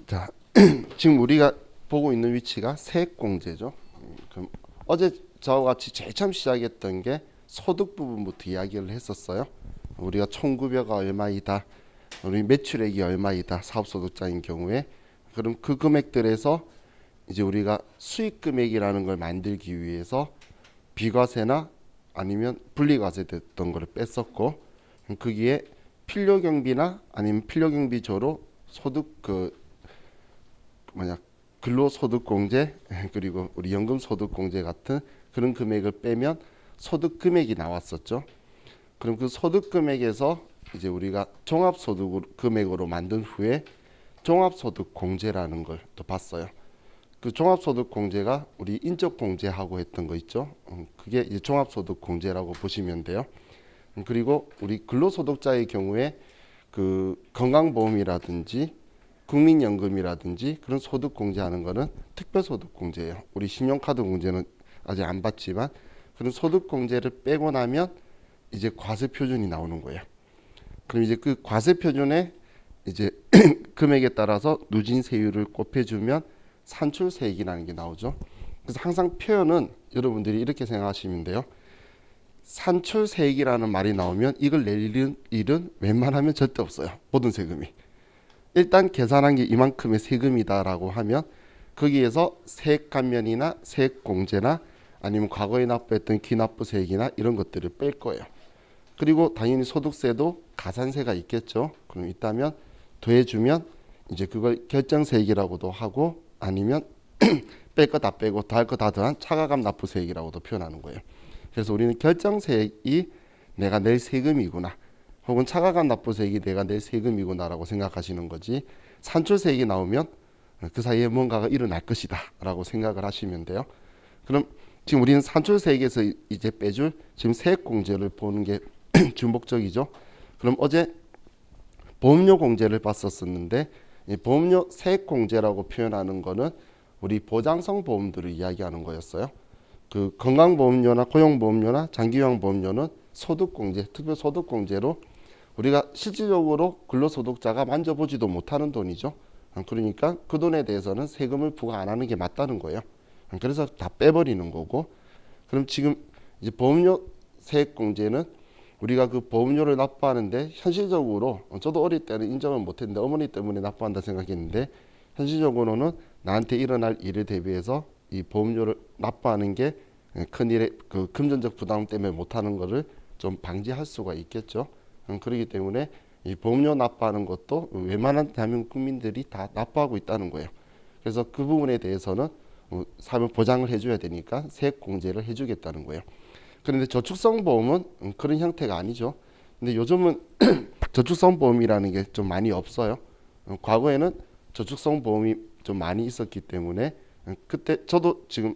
자, 지금 우리가 보고 있는 위치가 세액공제죠. 그럼 어제 저와 같이 제일 처음 시작했던 게 소득 부분부터 이야기를 했었어요. 우리가 총급여가 얼마이다, 우리 매출액이 얼마이다, 사업소득자인 경우에 그럼 그 금액들에서 이제 우리가 수익금액이라는 걸 만들기 위해서 비과세나 아니면 분리과세 됐던 거를 뺐었고, 거기에 필요경비나 아니면 필요경비조로 소득 근로소득공제 그리고 우리 연금소득공제 같은 그런 금액을 빼면 소득금액이 나왔었죠. 그럼 그 소득금액에서 이제 우리가 종합소득 금액으로 만든 후에 종합소득공제라는 걸 또 봤어요. 그 종합소득공제가 우리 인적공제하고 했던 거 있죠. 그게 이제 종합소득공제라고 보시면 돼요. 그리고 우리 근로소득자의 경우에 그 건강보험이라든지 국민연금이라든지 그런 소득 공제하는 거는 특별소득 공제예요. 우리 신용카드 공제는 아직 안 받지만 그런 소득 공제를 빼고 나면 이제 과세 표준이 나오는 거예요. 그럼 이제 그 과세 표준에 이제 금액에 따라서 누진세율을 곱해주면 산출세액이라는 게 나오죠. 그래서 항상 표현은 여러분들이 이렇게 생각하시면 돼요. 산출세액이라는 말이 나오면 이걸 낼 일은 웬만하면 절대 없어요. 모든 세금이. 일단 계산한 게 이만큼의 세금이다라고 하면 거기에서 세액 감면이나 세액 공제나 아니면 과거에 납부했던 기납부세액이나 이런 것들을 뺄 거예요. 그리고 당연히 소득세도 가산세가 있겠죠. 그럼 있다면 더해주면 이제 그걸 결정세액이라고도 하고 아니면 뺄 거 다 빼고 더할 거 다 더한 차가감 납부세액이라고도 표현하는 거예요. 그래서 우리는 결정세액이 내가 낼 세금이구나, 혹은 차가감 납부세액이 내가 낼 세금이구나라고 생각하시는 거지, 산출세액이 나오면 그 사이에 뭔가가 일어날 것이다 라고 생각을 하시면 돼요. 그럼 지금 우리는 산출세액에서 이제 빼줄 지금 세액공제를 보는 게 주목적이죠. 그럼 어제 보험료 공제를 봤었는데, 이 보험료 세액공제라고 표현하는 거는 우리 보장성 보험들을 이야기하는 거였어요. 그 건강보험료나 고용보험료나 장기요양보험료는 소득공제, 특별소득공제로 우리가 실질적으로 근로소득자가 만져보지도 못하는 돈이죠. 그러니까 그 돈에 대해서는 세금을 부과 안 하는 게 맞다는 거예요. 그래서 다 빼버리는 거고, 그럼 지금 이제 보험료 세액공제는 우리가 그 보험료를 납부하는데 현실적으로 저도 어릴 때는 인정을 못했는데 어머니 때문에 납부한다 생각했는데, 현실적으로는 나한테 일어날 일에 대비해서 이 보험료를 납부하는 게 큰일의 그 금전적 부담 때문에 못하는 거를 좀 방지할 수가 있겠죠. 그렇기 때문에 이 보험료 납부하는 것도 웬만한 대한민국 국민들이 다 납부하고 있다는 거예요. 그래서 그 부분에 대해서는 사면 보장을 해줘야 되니까 세액 공제를 해주겠다는 거예요. 그런데 저축성 보험은 그런 형태가 아니죠. 근데 요즘은 저축성 보험이라는 게 좀 많이 없어요. 과거에는 저축성 보험이 좀 많이 있었기 때문에 그때 저도 지금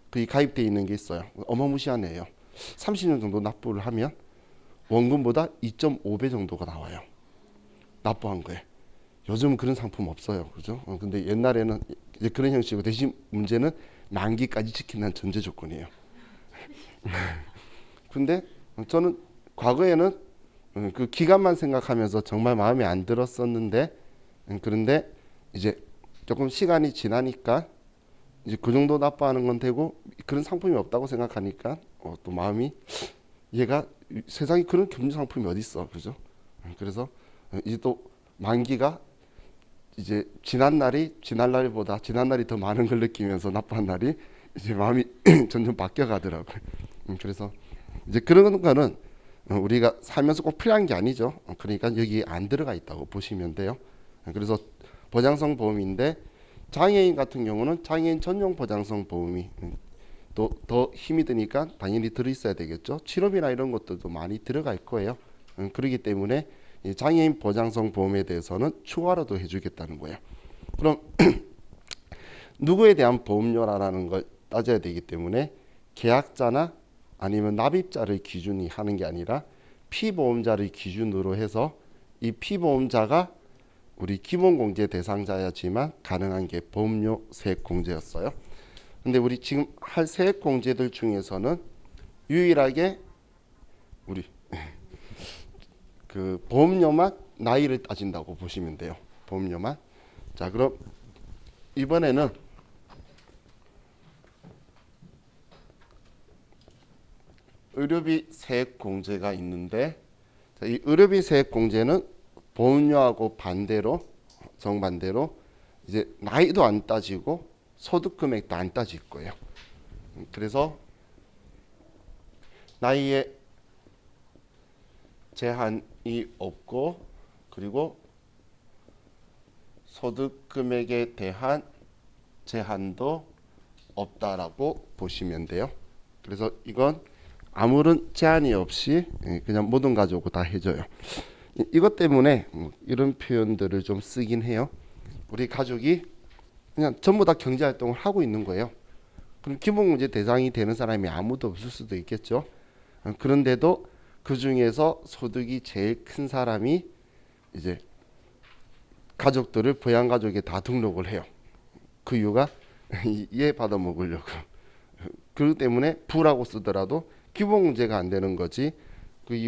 거기 가입돼 있는 게 있어요. 어마무시한 애예요. 30년 정도 납부를 하면 원금보다 2.5배 정도가 나와요. 납부한 거에. 요즘은 그런 상품 없어요. 그죠? 근데 옛날에는 이제 그런 형식이고, 대신 문제는 만기까지 지킨다는 전제 조건이에요. 근데 저는 과거에는 그 기간만 생각하면서 정말 마음에 안 들었었는데, 그런데 이제 조금 시간이 지나니까 이제 그 정도 납부하는 건 되고 그런 상품이 없다고 생각하니까 또 마음이, 얘가 세상에 그런 금융 상품이 어디 있어, 그죠? 그래서 이제 또 만기가 이제 지난 날이 더 많은 걸 느끼면서 납부한 날이 이제 마음이 점점 바뀌어 가더라고요. 그래서 이제 그런 거는 우리가 살면서 꼭 필요한 게 아니죠. 그러니까 여기 안 들어가 있다고 보시면 돼요. 그래서 보장성 보험인데, 장애인 같은 경우는 장애인 전용 보장성 보험이 또 더 힘이 드니까 당연히 들어있어야 되겠죠. 치료비나 이런 것들도 많이 들어갈 거예요. 그렇기 때문에 이 장애인 보장성 보험에 대해서는 추가로도 해주겠다는 거예요. 그럼 누구에 대한 보험료라는 걸 따져야 되기 때문에 계약자나 아니면 납입자를 기준이 하는 게 아니라 피보험자를 기준으로 해서, 이 피보험자가 우리 기본공제 대상자였지만 가능한 게 보험료 세액공제였어요. 근데 우리 지금 할 세액공제들 중에서는 유일하게 우리 그 보험료만 나이를 따진다고 보시면 돼요. 보험료만. 자, 그럼 이번에는 의료비 세액 공제가 있는데, 자, 이 의료비 세액 공제는 보험료하고 반대로, 정반대로 이제 나이도 안 따지고 소득 금액도 안 따질 거예요. 그래서 나이에 제한이 없고, 그리고 소득 금액에 대한 제한도 없다라고 보시면 돼요. 그래서 이건 아무런 제한이 없이 그냥 모든 가족으로 다 해줘요. 이것 때문에 이런 표현들을 좀 쓰긴 해요. 우리 가족이 그냥 전부 다 경제활동을 하고 있는 거예요. 그럼 기본공제 대상이 되는 사람이 아무도 없을 수도 있겠죠. 그런데도 그 중에서 소득이 제일 큰 사람이 이제 가족들을 부양가족에 다 등록을 해요. 그 이유가 얘 받아 먹으려고. 그렇기 때문에 부라고 쓰더라도 기본공제가 안 되는 거지.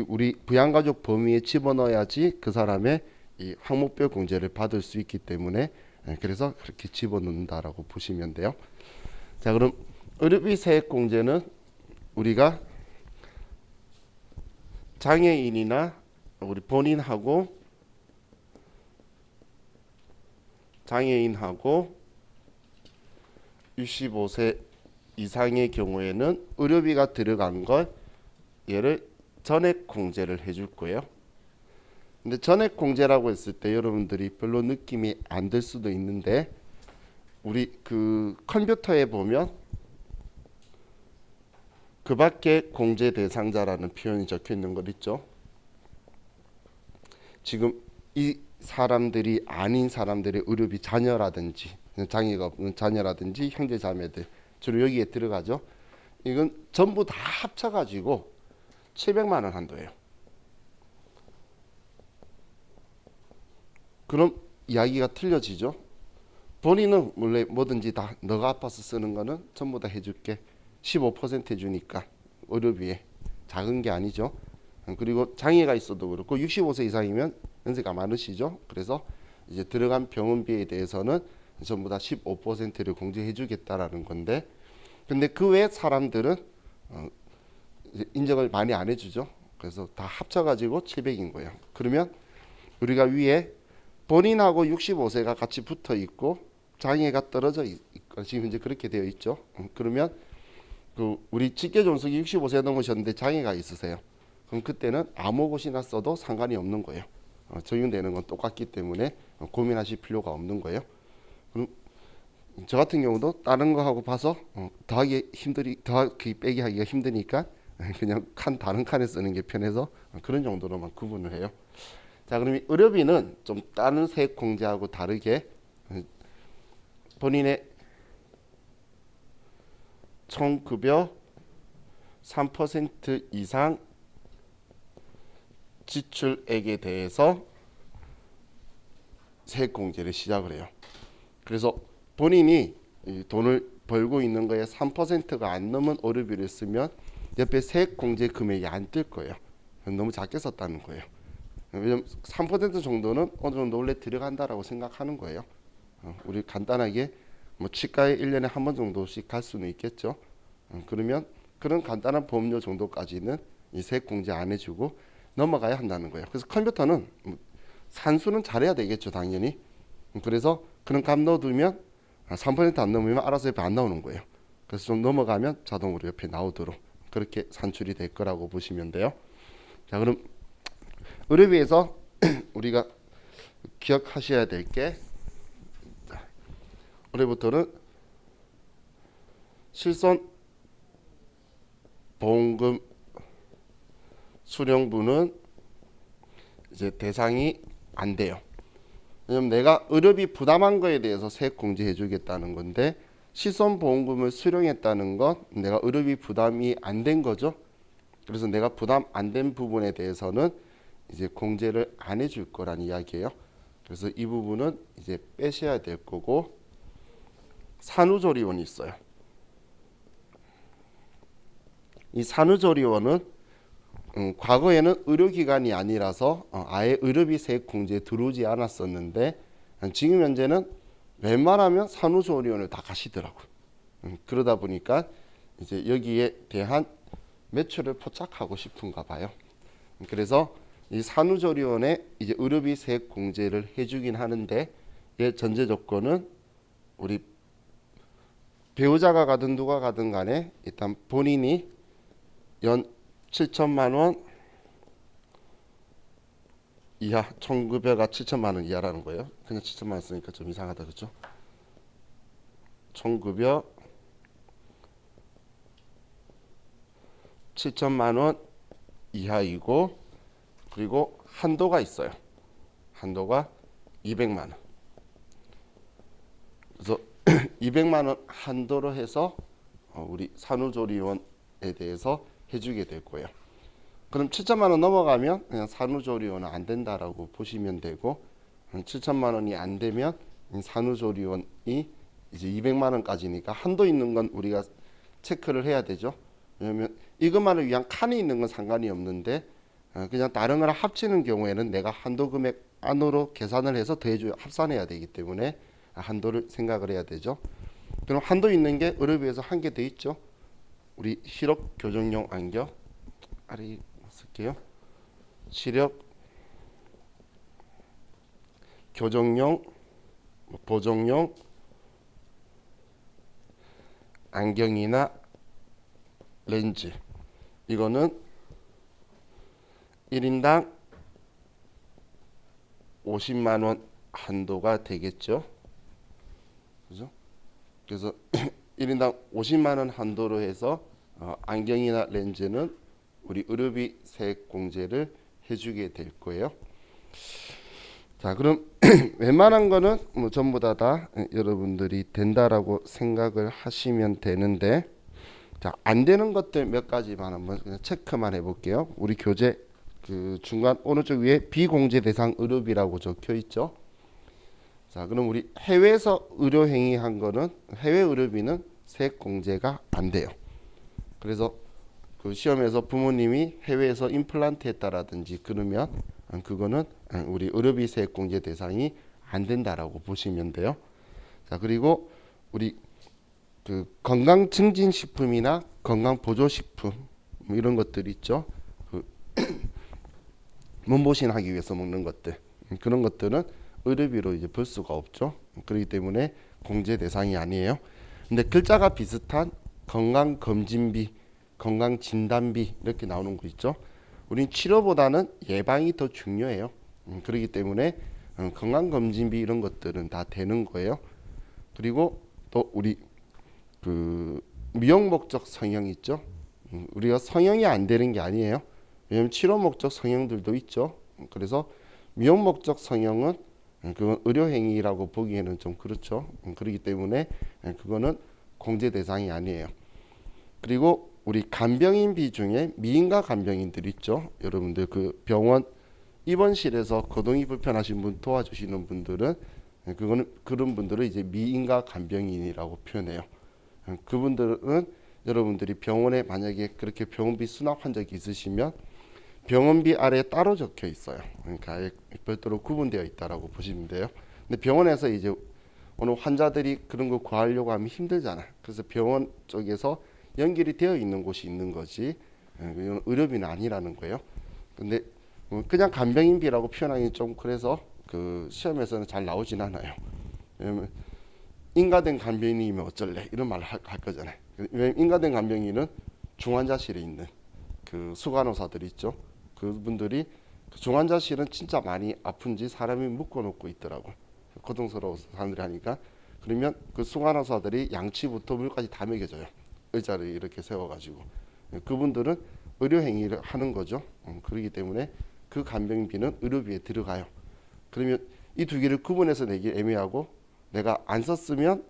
우리 부양가족 범위에 집어넣어야지 그 사람의 이 항목별 공제를 받을 수 있기 때문에, 그래서 그렇게 집어넣는다라고 보시면 돼요. 자, 그럼 의료비 세액 공제는 우리가 장애인이나 우리 본인하고 장애인하고 65세 이상의 경우에는 의료비가 들어간 걸 얘를 전액 공제를 해줄 거예요. 근데 전액 공제라고 했을 때 여러분들이 별로 느낌이 안 들 수도 있는데, 우리 그 컴퓨터에 보면 그 밖에 공제 대상자라는 표현이 적혀 있는 것 있죠. 지금 이 사람들이 아닌 사람들의 의료비 자녀라든지 장애가 없는 자녀라든지 형제 자매들 주로 여기에 들어가죠. 이건 전부 다 합쳐가지고 700만 원 한도예요. 그럼 이야기가 틀려지죠. 본인은 원래 뭐든지 다 너가 아파서 쓰는 거는 전부 다 해줄게. 15% 해주니까 의료비에 작은 게 아니죠. 그리고 장애가 있어도 그렇고 65세 이상이면 연세가 많으시죠. 그래서 이제 들어간 병원비에 대해서는 전부 다 15%를 공제해주겠다라는 건데, 근데 그 외 사람들은 인정을 많이 안 해주죠. 그래서 다 합쳐가지고 700인 거예요. 그러면 우리가 위에 본인하고 65세가 같이 붙어 있고 장애가 떨어져 있고 지금 현재 그렇게 되어 있죠. 그러면 그 우리 직계존속이 65세 넘으셨는데 장애가 있으세요. 그럼 그때는 아무 곳이나 써도 상관이 없는 거예요. 적용되는 건 똑같기 때문에 고민하실 필요가 없는 거예요. 그럼 저 같은 경우도 다른 거 하고 봐서 더하기 빼기 하기가 힘드니까 그냥 다른 칸에 쓰는 게 편해서 그런 정도로만 구분을 해요. 자, 그럼 이 의료비는 좀 다른 세액 공제하고 다르게 본인의 총급여 3% 이상 지출액에 대해서 세액 공제를 시작을 해요. 그래서 본인이 돈을 벌고 있는 거에 3%가 안 넘은 의료비를 쓰면 옆에 세액 공제 금액이 안 뜰 거예요. 너무 작게 썼다는 거예요. 왜냐면 3% 정도는 어느 정도 원래 들어간다라고 생각하는 거예요. 우리 간단하게 뭐 치과에 1년에 한 번 정도씩 갈 수는 있겠죠. 그러면 그런 간단한 보험료 정도까지는 이 세액 공제 안 해주고 넘어가야 한다는 거예요. 그래서 컴퓨터는 산수는 잘해야 되겠죠, 당연히. 그래서 그런 값 넣어두면 3%안 넘으면 알아서 옆에 안 나오는 거예요. 그래서 좀 넘어가면 자동으로 옆에 나오도록 그렇게 산출이 될 거라고 보시면 돼요. 자, 그럼 의료비에서 우리가 기억하셔야 될 게, 올해부터는 실손 보험금 수령분은 이제 대상이 안 돼요. 왜냐면 내가 의료비 부담한 거에 대해서 세액 공제해 주겠다는 건데, 실손 보험금을 수령했다는 건 내가 의료비 부담이 안 된 거죠. 그래서 내가 부담 안 된 부분에 대해서는 이제 공제를 안 해줄 거란 이야기예요. 그래서 이 부분은 이제 빼셔야 될 거고, 산후조리원이 있어요. 이 산후조리원은 과거에는 의료기관이 아니라서 아예 의료비 세액 공제에 들어오지 않았었는데, 지금 현재는 웬만하면 산후조리원을 다 가시더라고. 그러다 보니까 이제 여기에 대한 매출을 포착하고 싶은가 봐요. 그래서 이 산후조리원에 이제 의료비 세액 공제를 해주긴 하는데, 얘 전제 조건은 우리 배우자가 가든 누가 가든 간에 일단 본인이 연 7천만 원 이하, 총급여가 7천만 원 이하라는 거예요. 그냥 7천만 원 쓰니까 좀 이상하다, 그렇죠? 총급여 7천만 원 이하이고, 그리고 한도가 있어요. 한도가 200만 원. 그래서 200만 원 한도로 해서 우리 산후조리원에 대해서 해주게 될 거예요. 그럼 7천만 원 넘어가면 그냥 산후조리원은 안 된다라고 보시면 되고, 7천만 원이 안 되면 산후조리원이 이제 200만 원까지니까 한도 있는 건 우리가 체크를 해야 되죠. 왜냐면 이것만을 위한 칸이 있는 건 상관이 없는데, 그냥 다른 거랑 합치는 경우에는 내가 한도 금액 안으로 계산을 해서 더해줘 합산해야 되기 때문에 한도를 생각을 해야 되죠. 그럼 한도 있는 게 의료비에서 한 개 더 있죠. 우리 시력 교정용 안경, 아래 쓸게요. 시력 교정용 보정용 안경이나 렌즈, 이거는 1인당 50만 원 한도가 되겠죠. 그죠? 그래서 1인당 50만 원 한도로 해서 안경이나 렌즈는 우리 의료비 세액 공제를 해주게 될 거예요. 자, 그럼 웬만한 거는 뭐 전부 다 여러분들이 된다라고 생각을 하시면 되는데, 자, 안 되는 것들 몇 가지만 한번 그냥 체크만 해볼게요. 우리 교재 그 중간 오른쪽 위에 비공제 대상 의료비라고 적혀 있죠. 자, 그럼 우리 해외에서 의료 행위한 거는, 해외 의료비는 세액 공제가 안 돼요. 그래서 그 시험에서 부모님이 해외에서 임플란트 했다라든지 그러면 그거는 우리 의료비 세액 공제 대상이 안 된다라고 보시면 돼요. 자, 그리고 우리 그 건강 증진 식품이나 건강 보조 식품 뭐 이런 것들 있죠. 그 몸보신하기 위해서 먹는 것들, 그런 것들은 의료비로 이제 볼 수가 없죠. 그렇기 때문에 공제 대상이 아니에요. 근데 글자가 비슷한 건강 검진비, 건강 진단비 이렇게 나오는 거 있죠. 우린 치료보다는 예방이 더 중요해요. 그렇기 때문에 건강 검진비 이런 것들은 다 되는 거예요. 그리고 또 우리 그 미용 목적 성형 있죠. 우리가 성형이 안 되는 게 아니에요. 왜냐면 치료 목적 성형들도 있죠. 그래서 미용 목적 성형은 그건 의료 행위라고 보기에는 좀 그렇죠. 그렇기 때문에 그거는 공제 대상이 아니에요. 그리고 우리 간병인비 중에 미인가 간병인들 있죠. 여러분들 그 병원 입원실에서 거동이 불편하신 분 도와주시는 분들은 그거는, 그런 분들은 이제 미인가 간병인이라고 표현해요. 그분들은 여러분들이 병원에 만약에 그렇게 병원비 수납한 적이 있으시면 병원비 아래에 따로 적혀 있어요. 그러니까 별도로 구분되어 있다라고 보시면 돼요. 근데 병원에서 이제 오늘 환자들이 그런 거 구하려고 하면 힘들잖아. 그래서 병원 쪽에서 연결이 되어 있는 곳이 있는 거지, 이건 의료비는 아니라는 거예요. 근데 그냥 간병인비라고 표현하기 좀 그래서 그 시험에서는 잘 나오진 않아요. 왜냐면 인가된 간병인이면 어쩔래 이런 말을 할 거잖아요. 왜냐면 인가된 간병인은 중환자실에 있는 그 수간호사들 있죠. 그분들이 그 중환자실은 진짜 많이 아픈지 사람이 묶어놓고 있더라고. 고통스러워서 사람들이 하니까. 그러면 그 수간호사들이 양치부터 물까지 다 먹여줘요. 의자를 이렇게 세워가지고. 그분들은 의료 행위를 하는 거죠. 그렇기 때문에 그 간병비는 의료비에 들어가요. 그러면 이 두 개를 구분해서 내기 애매하고, 내가 안 썼으면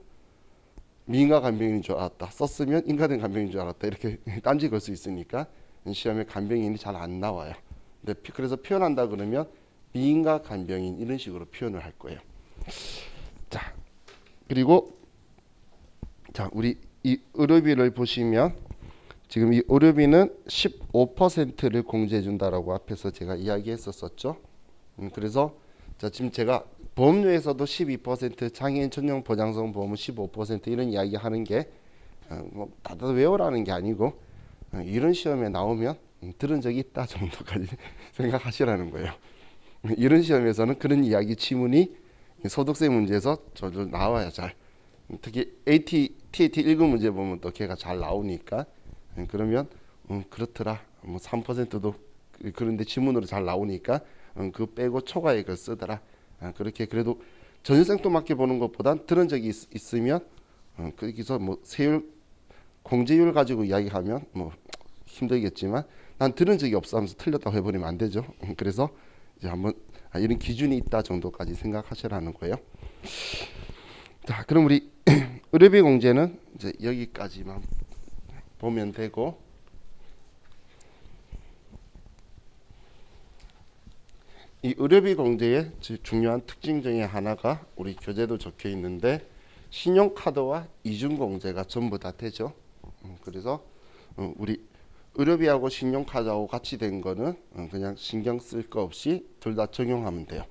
미인가 간병인인 줄 알았다, 썼으면 인가된 간병인인 줄 알았다, 이렇게 딴지 걸 수 있으니까 시험에 간병인이 잘 안 나와요. 근데 그래서 표현한다 그러면 미인가 간병인 이런 식으로 표현을 할 거예요. 자, 그리고 자, 우리 이 의료비를 보시면 지금 이 의료비는 15%를 공제해 준다라고 앞에서 제가 이야기했었죠. 그래서 자, 지금 제가 보험료에서도 12%, 장애인 전용 보장성 보험은 15% 이런 이야기 하는 게 뭐 다들 외우라는 게 아니고 이런 시험에 나오면 들은 적이 있다 정도까지 생각하시라는 거예요. 이런 시험에서는 그런 이야기 지문이 소득세 문제에서 저절 나와야 잘. 특히 TAT 1급 문제 보면 또 걔가 잘 나오니까 그러면 그렇더라. 뭐 3%도 그런데 지문으로 잘 나오니까 그 빼고 초과액을 쓰더라. 그렇게 그래도 전일생 또 맞게 보는 것보단 들은 적이 있으면 거기서 뭐 세율 공제율 가지고 이야기하면 뭐 힘들겠지만 난 들은 적이 없어 하면서 틀렸다고 해버리면 안 되죠. 그래서 이제 한번 이런 기준이 있다 정도까지 생각하시라는 거예요. 자, 그럼 우리 의료비 공제는 이제 여기까지만 보면 되고, 이 의료비 공제의 중요한 특징 중에 하나가 우리 교재도 적혀 있는데 신용카드와 이중공제가 전부 다 되죠. 그래서 우리 의료비하고 신용카드하고 같이 된 거는 그냥 신경 쓸 거 없이 둘 다 적용하면 돼요.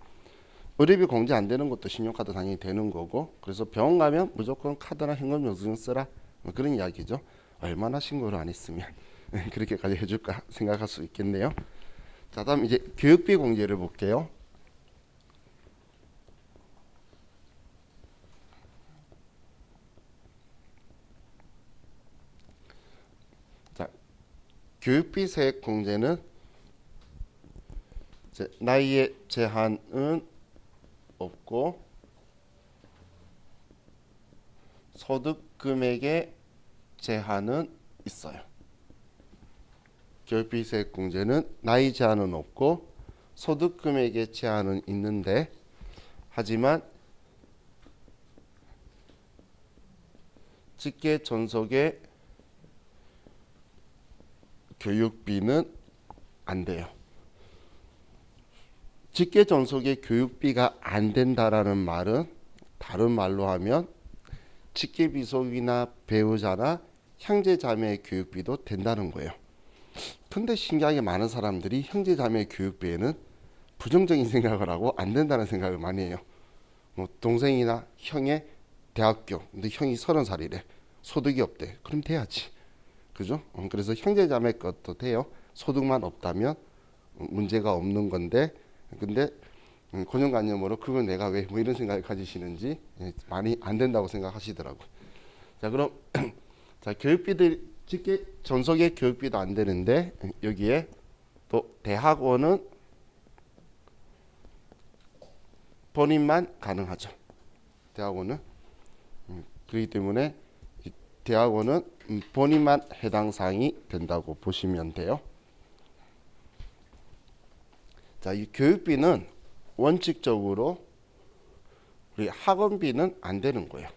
의료비 공제 안 되는 것도 신용카드 당연히 되는 거고, 그래서 병원 가면 무조건 카드나 현금 영수증 쓰라 그런 이야기죠. 얼마나 신고를 안 했으면 그렇게까지 해줄까 생각할 수 있겠네요. 자, 다음 이제 교육비 공제를 볼게요. 자, 교육비 세액 공제는 이제 나이의 제한은 없고 소득 금액의 제한은 있어요. 교육비 세액 공제는 나이 제한은 없고 소득 금액의 제한은 있는데, 하지만 직계 전속의 교육비는 안 돼요. 직계 전속의 교육비가 안 된다라는 말은 다른 말로 하면 직계 비속이나 배우자나 형제 자매의 교육비도 된다는 거예요. 근데 신기하게 많은 사람들이 형제 자매의 교육비에는 부정적인 생각을 하고 안 된다는 생각을 많이 해요. 뭐 동생이나 형의 대학교, 근데 형이 30살이래. 소득이 없대. 그럼 돼야지. 그죠? 그래서 형제 자매 것도 돼요. 소득만 없다면 문제가 없는 건데, 근데 고정관념으로 그건 내가 왜 뭐 이런 생각을 가지시는지 많이 안 된다고 생각하시더라고. 자, 그럼 자, 교육비들 직계 전속의 교육비도 안 되는데 여기에 또 대학원은 본인만 가능하죠. 대학원은 그렇기 때문에 대학원은 본인만 해당 사항이 된다고 보시면 돼요. 자, 이 교육비는 원칙적으로 우리 학원비는 안 되는 거예요.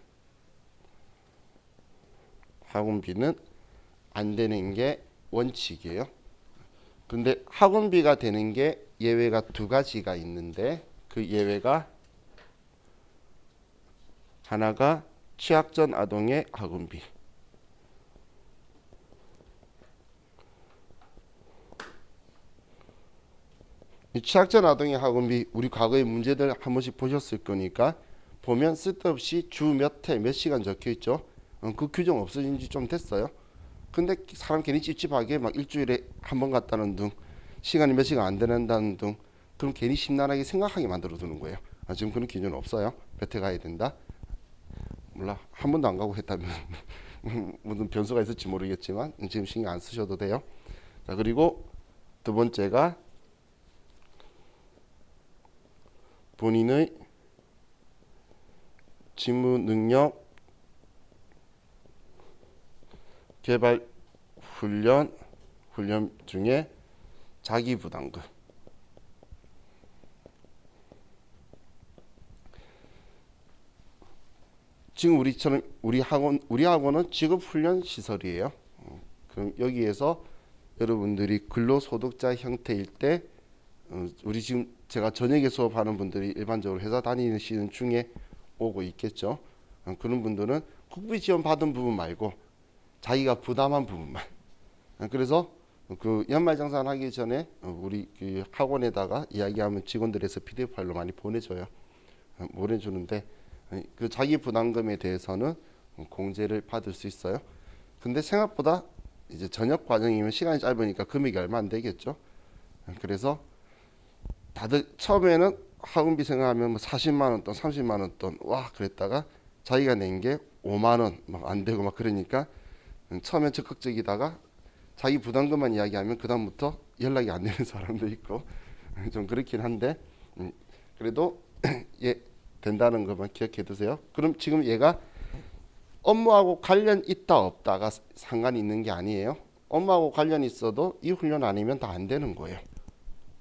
학원비는 안 되는 게 원칙이에요. 근데 학원비가 되는 게 예외가 두 가지가 있는데, 그 예외가 하나가 취약전 아동의 학원비, 이 취약전 아동의 학원비 우리 과거의 문제들 한 번씩 보셨을 거니까 보면 쓸데없이 주 몇 회 몇 시간 적혀 있죠. 그 규정 없어진 지 좀 됐어요. 근데 사람 괜히 찝찝하게 막 일주일에 한 번 갔다는 둥, 시간이 몇 시간 안 되는다는 둥, 그럼 괜히 심란하게 생각하게 만들어 두는 거예요. 지금 그런 기준 없어요. 몇 회 가야 된다. 몰라, 한 번도 안 가고 했다면 무슨 변수가 있을지 모르겠지만 지금 신경 안 쓰셔도 돼요. 자, 그리고 두 번째가 본인의 직무 능력 개발 훈련 중에 자기 부담금. 지금 우리 학원은 직업 훈련 시설이에요. 그럼 여기에서 여러분들이 근로소득자 형태일 때 우리 지금 제가 저녁에 수업하는 분들이 일반적으로 회사 다니시는 중에 오고 있겠죠. 그런 분들은 국비 지원 받은 부분 말고 자기가 부담한 부분만. 그래서 그 연말정산 하기 전에 우리 그 학원에다가 이야기하면 직원들에서 PDF 파일로 많이 보내줘요. 못 해주는데 그 자기 부담금에 대해서는 공제를 받을 수 있어요. 근데 생각보다 이제 전역 과정이면 시간이 짧으니까 금액이 얼마 안 되겠죠. 그래서 다들 처음에는 학원비 생각하면 뭐 40만 원 돈, 30만 원 돈, 와 그랬다가 자기가 낸 게 5만 원 막 안 되고 막 그러니까 처음엔 적극적이다가 자기 부담금만 이야기하면 그 다음부터 연락이 안 되는 사람도 있고 좀 그렇긴 한데 그래도 예 된다는 것만 기억해 두세요. 그럼 지금 얘가 업무하고 관련 있다 없다가 상관이 있는 게 아니에요. 업무하고 관련 있어도 이 훈련 아니면 다 안 되는 거예요.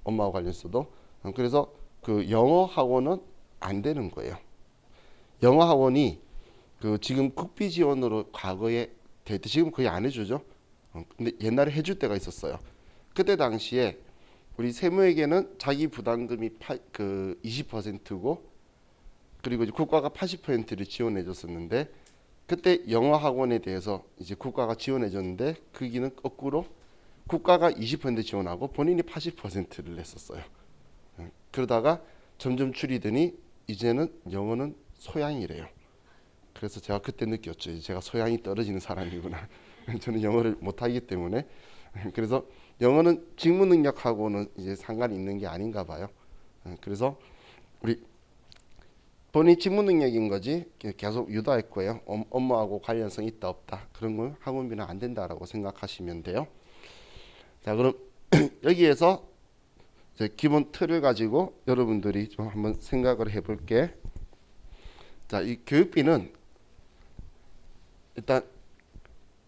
업무하고 관련 있어도 그래서 그 영어 학원은 안 되는 거예요. 영어 학원이 그 지금 국비 지원으로 과거에 될 때 지금 거의 안 해주죠. 근데 옛날에 해줄 때가 있었어요. 그때 당시에 우리 세무에게는 자기 부담금이 그 20%고 그리고 이제 국가가 80%를 지원해 줬었는데 그때 영어 학원에 대해서 이제 국가가 지원해 줬는데 거기는 거꾸로 국가가 20% 지원하고 본인이 80%를 냈었어요. 그러다가 점점 줄이더니 이제는 영어는 소양이래요. 그래서 제가 그때 느꼈죠. 제가 소양이 떨어지는 사람이구나. 저는 영어를 못하기 때문에 그래서 영어는 직무 능력하고는 이제 상관이 있는 게 아닌가 봐요. 그래서 우리 본인 직무 능력인 거지 계속 유도할 거예요. 업무하고 관련성 있다 없다 그런 건 학원비는 안 된다라고 생각하시면 돼요. 자 그럼 여기에서 이제 기본 틀을 가지고 여러분들이 좀 한번 생각을 해볼게. 자, 이 교육비는 일단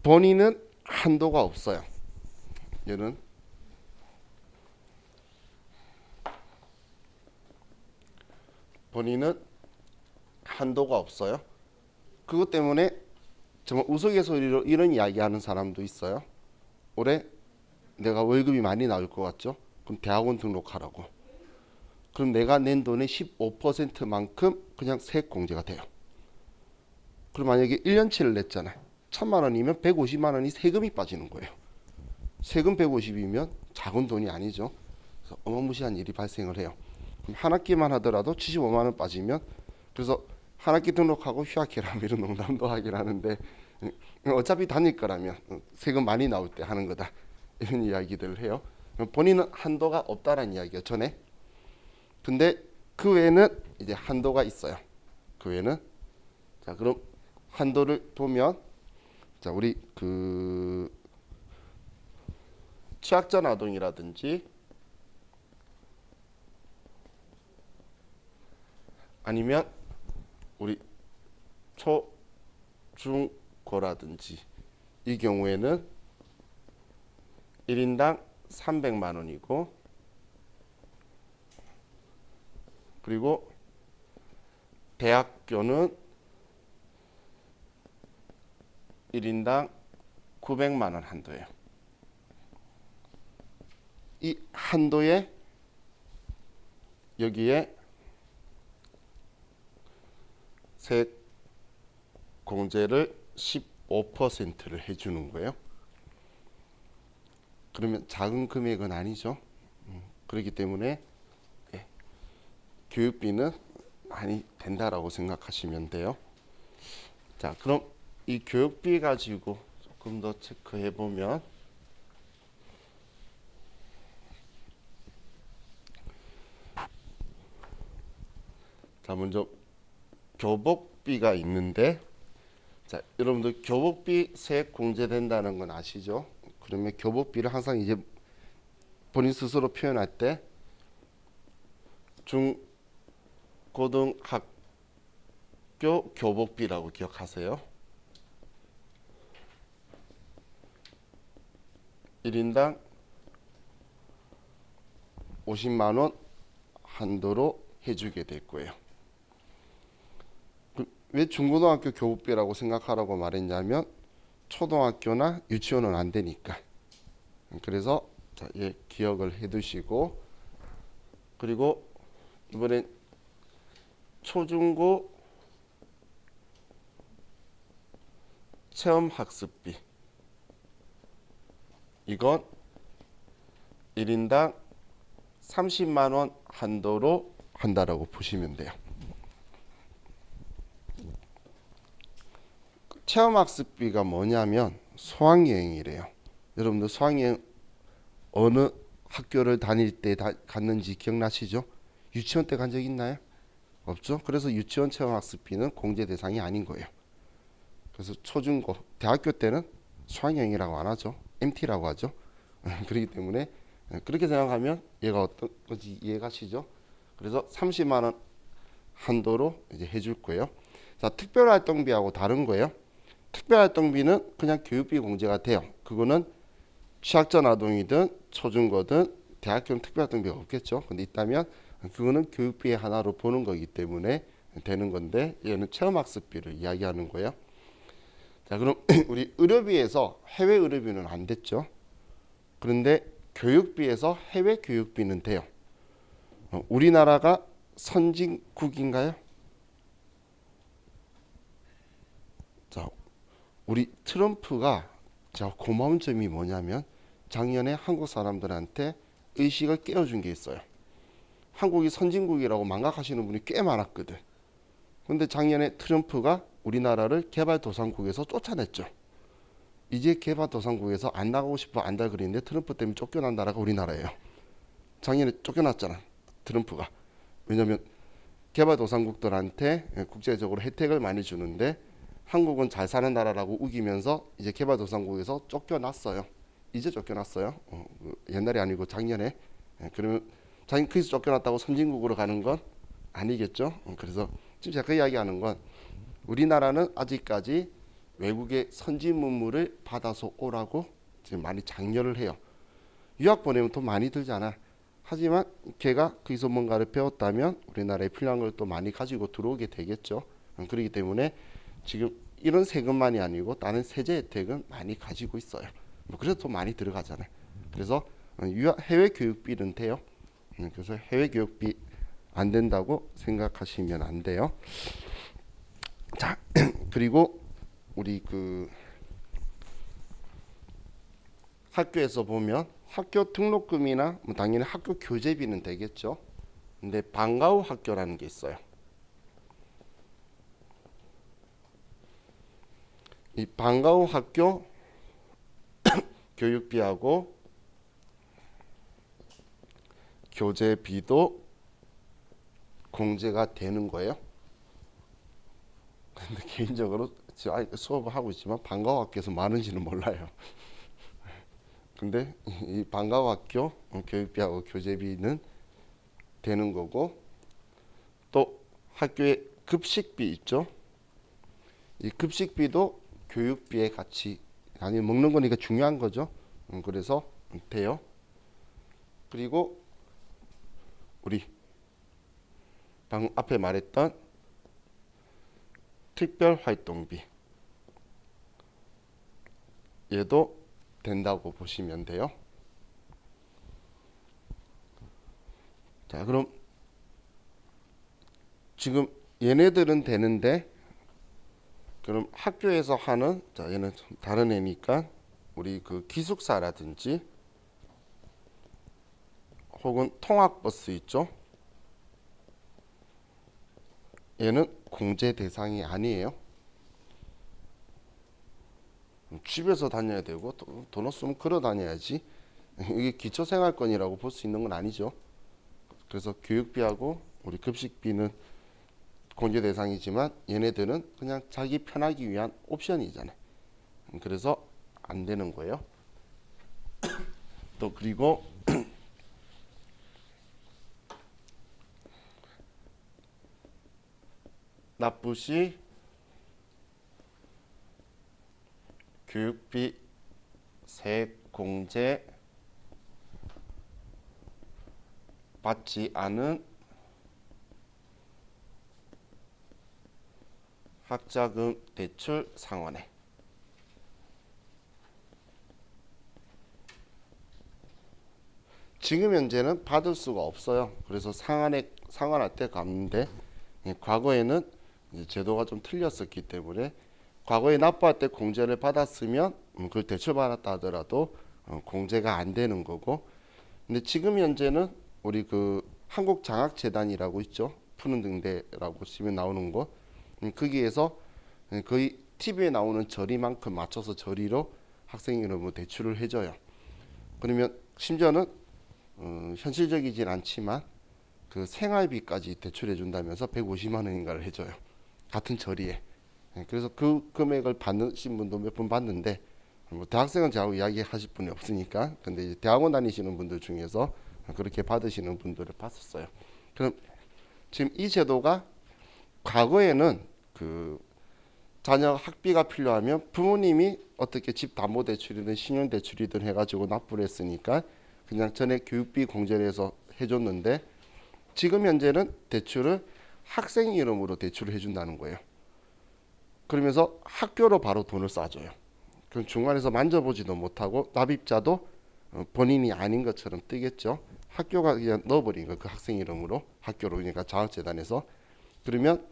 본인은 한도가 없어요. 얘는 본인은 한도가 없어요. 그것 때문에 정말 우스갯소리로 이런 이야기하는 사람도 있어요. 올해 내가 월급이 많이 나올 것 같죠? 그럼 대학원 등록하라고. 그럼 내가 낸 돈의 15%만큼 그냥 세액 공제가 돼요. 그럼 만약에 1년치를 냈잖아요. 1,000만 원이면 150만 원이 세금이 빠지는 거예요. 세금 150이면 작은 돈이 아니죠. 그래서 어마무시한 일이 발생을 해요. 그럼 한 학기만 하더라도 75만 원 빠지면 그래서 한 학기 등록하고 휴학해라 이런 농담도 하긴 하는데 어차피 다닐 거라면 세금 많이 나올 때 하는 거다 이런 이야기들을 해요. 본인은 한도가 없다라는 이야기가 전에. 근데 그 외에는 이제 한도가 있어요. 그 외에는 자 그럼 한도를 보면 자 우리 그 취약전 아동이라든지 아니면 우리 초, 중, 고라든지 이 경우에는 1인당 300만 원이고 그리고 대학교는 1인당 900만 원 한도예요. 이 한도에 여기에 세액 공제를 15%를 해주는 거예요. 그러면 작은 금액은 아니죠. 그렇기 때문에 교육비는 많이 된다라고 생각하시면 돼요. 자, 그럼 이 교육비 가지고 조금 더 체크해 보면 자, 먼저 교복비가 있는데 자, 여러분들 교복비 세액 공제된다는 건 아시죠? 그러면 교복비를 항상 이제 본인 스스로 표현할 때 중고등학교 교복비라고 기억하세요. 1인당 50만 원 한도로 해주게 될 거예요. 왜 중고등학교 교복비라고 생각하라고 말했냐면 초등학교나 유치원은 안 되니까. 그래서 자, 예, 기억을 해두시고 그리고 이번엔 초중고 체험학습비 이건 1인당 30만 원 한도로 한다라고 보시면 돼요. 체험학습비가 뭐냐면 수학여행이래요. 여러분들 수학여행 어느 학교를 다닐 때 갔는지 기억나시죠? 유치원 때 간 적 있나요? 없죠? 그래서 유치원 체험학습비는 공제 대상이 아닌 거예요. 그래서 초중고, 대학교 때는 수학여행이라고 안 하죠. MT라고 하죠. 그렇기 때문에 그렇게 생각하면 얘가 어떤 건지 이해가시죠? 그래서 30만 원 한도로 이제 해줄 거예요. 자, 특별활동비하고 다른 거예요. 특별활동비는 그냥 교육비 공제가 돼요. 그거는 취약전 아동이든 초중고든 대학교는 특별활동비가 없겠죠. 근데 있다면 그거는 교육비의 하나로 보는 거기 때문에 되는 건데 얘는 체험학습비를 이야기하는 거예요. 자, 그럼 우리 의료비에서 해외 의료비는 안 됐죠. 그런데 교육비에서 해외 교육비는 돼요. 우리나라가 선진국인가요? 자, 우리 트럼프가 자 고마운 점이 뭐냐면 작년에 한국 사람들한테 의식을 깨워준 게 있어요. 한국이 선진국이라고 망각하시는 분이 꽤 많았거든. 근데 작년에 트럼프가 우리나라를 개발도상국에서 쫓아냈죠. 이제 개발도상국에서 안 나가고 싶어 안다 그랬는데 트럼프 때문에 쫓겨난 나라가 우리나라예요. 작년에 쫓겨났잖아, 트럼프가. 왜냐면 개발도상국들한테 국제적으로 혜택을 많이 주는데 한국은 잘 사는 나라라고 우기면서 이제 개발도상국에서 쫓겨났어요. 이제 쫓겨났어요. 옛날이 아니고 작년에. 그러면 자기 거기서 쫓겨났다고 선진국으로 가는 건 아니겠죠. 그래서 지금 제가 그 이야기하는 건 우리나라는 아직까지 외국의 선진 문물을 받아서 오라고 지금 많이 장려를 해요. 유학 보내면 돈 많이 들잖아. 하지만 걔가 거기서 뭔가를 배웠다면 우리나라에 필요한 걸 또 많이 가지고 들어오게 되겠죠. 그렇기 때문에 지금 이런 세금만이 아니고 다른 세제 혜택은 많이 가지고 있어요. 뭐 그래서 돈 많이 들어가잖아요. 그래서 해외 교육비는 돼요. 그래서 해외 교육비 안 된다고 생각하시면 안 돼요. 자, 그리고 우리 그 학교에서 보면 학교 등록금이나 뭐 당연히 학교 교재비는 되겠죠. 근데 방과 후 학교라는 게 있어요. 이 방과 후 학교 교육비하고 교재비도 공제가 되는 거예요. 근데 개인적으로 수업을 하고 있지만 방과 후 학교에서 많은지는 몰라요. 근데 이 방과 후 학교 교육비하고 교재비는 되는 거고, 또 학교에 급식비 있죠. 이 급식비도 교육비에 같이 아니 먹는 거니까 중요한 거죠. 그래서 돼요. 그리고 우리 방금 앞에 말했던 특별활동비 얘도 된다고 보시면 돼요. 자, 그럼 지금 얘네들은 되는데 그럼 학교에서 하는 자 얘는 좀 다른 애니까 우리 그 기숙사라든지 혹은 통학버스 있죠. 얘는 공제 대상이 아니에요. 집에서 다녀야 되고 돈 없으면 걸어 다녀야지. 이게 기초생활권이라고 볼 수 있는 건 아니죠. 그래서 교육비하고 우리 급식비는 공제 대상이지만 얘네들은 그냥 자기 편하기 위한 옵션이잖아요. 그래서 안 되는 거예요. 또 그리고 납부 시 교육비 세액 공제 받지 않은 학자금 대출 상환에 지금 현재는 받을 수가 없어요. 그래서 상환할 때 가는데 과거에는 이제 제도가 좀 틀렸었기 때문에 과거에 납부할 때 공제를 받았으면 그걸 대출받았다 하더라도 공제가 안 되는 거고, 근데 지금 현재는 우리 그 한국장학재단이라고 있죠. 푸는 등대라고 치면 나오는 곳. 거기에서 거의 TV에 나오는 저리만큼 맞춰서 저리로 학생 이름으로 대출을 해줘요. 그러면 심지어는 현실적이진 않지만 그 생활비까지 대출해 준다면서 150만 원인가를 해줘요. 같은 저리에. 그래서 그 금액을 받으신 분도 몇 분 봤는데 뭐 대학생은 저하고 이야기하실 분이 없으니까 근데 이제 대학원 다니시는 분들 중에서 그렇게 받으시는 분들을 봤었어요. 그럼 지금 이 제도가 과거에는 그 자녀 학비가 필요하면 부모님이 어떻게 집 담보 대출이든 신용 대출이든 해가지고 납부를 했으니까 그냥 전에 교육비 공제를 해서 해줬는데 지금 현재는 대출을 학생 이름으로 대출을 해준다는 거예요. 그러면서 학교로 바로 돈을 쏴줘요. 그럼 중간에서 만져보지도 못하고 납입자도 본인이 아닌 것처럼 뜨겠죠. 학교가 그냥 넣어버린 거예요. 그 학생 이름으로 학교로 그러니까 자원재단에서. 그러면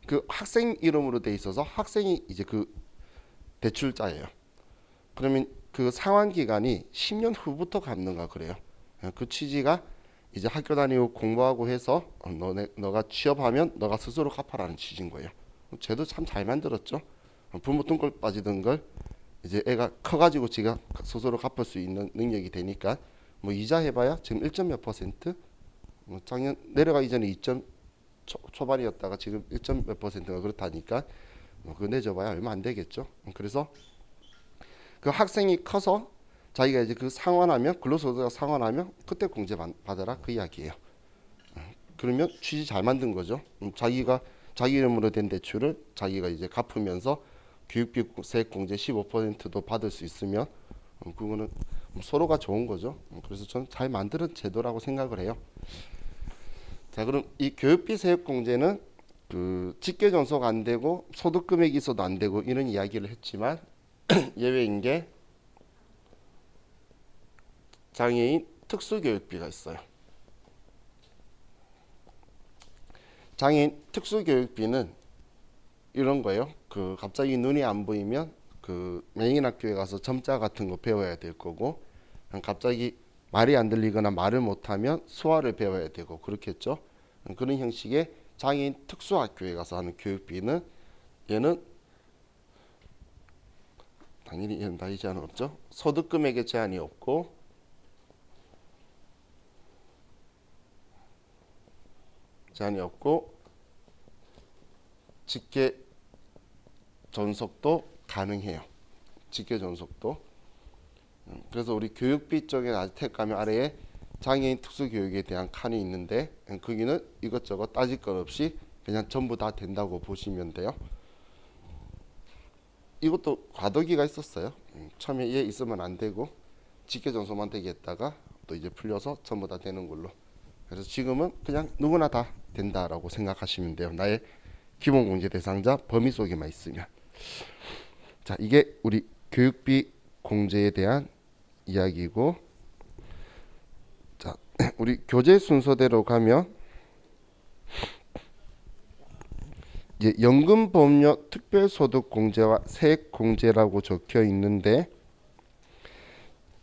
그 학생 이름으로 돼 있어서 학생이 이제 그 대출자예요. 그러면 그 상환 기간이 10년 후부터 갚는가 그래요. 그 취지가 이제 학교 다니고 공부하고 해서 너가 취업하면 너가 스스로 갚아라는 취지인 거예요. 쟤도 참 잘 만들었죠. 부모 등골 빠지던 걸 이제 애가 커가지고 지가 스스로 갚을 수 있는 능력이 되니까 뭐 이자 해봐야 지금 1점 몇 퍼센트? 뭐 작년 내려가기 전에 2점 초반이었다가 지금 1점 몇 퍼센트가 그렇다니까 뭐 그거 내줘봐야 얼마 안 되겠죠. 그래서 그 학생이 커서 자기가 이제 그 상환하면 근로소득가 상환하면 그때 공제 받아라 그 이야기예요. 그러면 취지 잘 만든 거죠. 자기가 자기 이름으로 된 대출을 자기가 이제 갚으면서 교육비 세액 공제 15%도 받을 수 있으면 그거는 서로가 좋은 거죠. 그래서 저는 잘 만든 제도라고 생각을 해요. 자, 그럼 이 교육비 세액 공제는 그 직계 전속 안 되고 소득 금액이 있어도 안 되고 이런 이야기를 했지만 예외인 게 장애인 특수교육비가 있어요. 장애인 특수교육비는 이런 거예요. 그 갑자기 눈이 안 보이면 그 명인학교에 가서 점자 같은 거 배워야 될 거고 갑자기 말이 안 들리거나 말을 못하면 수화를 배워야 되고 그렇겠죠. 그런 형식의 장애인 특수학교에 가서 하는 교육비는 얘는 당연히 얘는 나이 제한 없죠. 소득 금액에 제한이 없고 직계 전속도 가능해요. 직계 전속도. 그래서 우리 교육비 쪽에 아직 택하면 아래에 장애인 특수교육에 대한 칸이 있는데 거기는 이것저것 따질 것 없이 그냥 전부 다 된다고 보시면 돼요. 이것도 과도기가 있었어요. 처음에 얘 있으면 안 되고 직계 전속만 되게 했다가 또 이제 풀려서 전부 다 되는 걸로. 그래서 지금은 그냥 누구나 다 된다라고 생각하시면 돼요. 나의 기본 공제 대상자 범위 속에만 있으면. 자, 이게 우리 교육비 공제에 대한 이야기고, 자, 우리 교재 순서대로 가면 이제 연금보험료 특별소득공제와 세액공제라고 적혀 있는데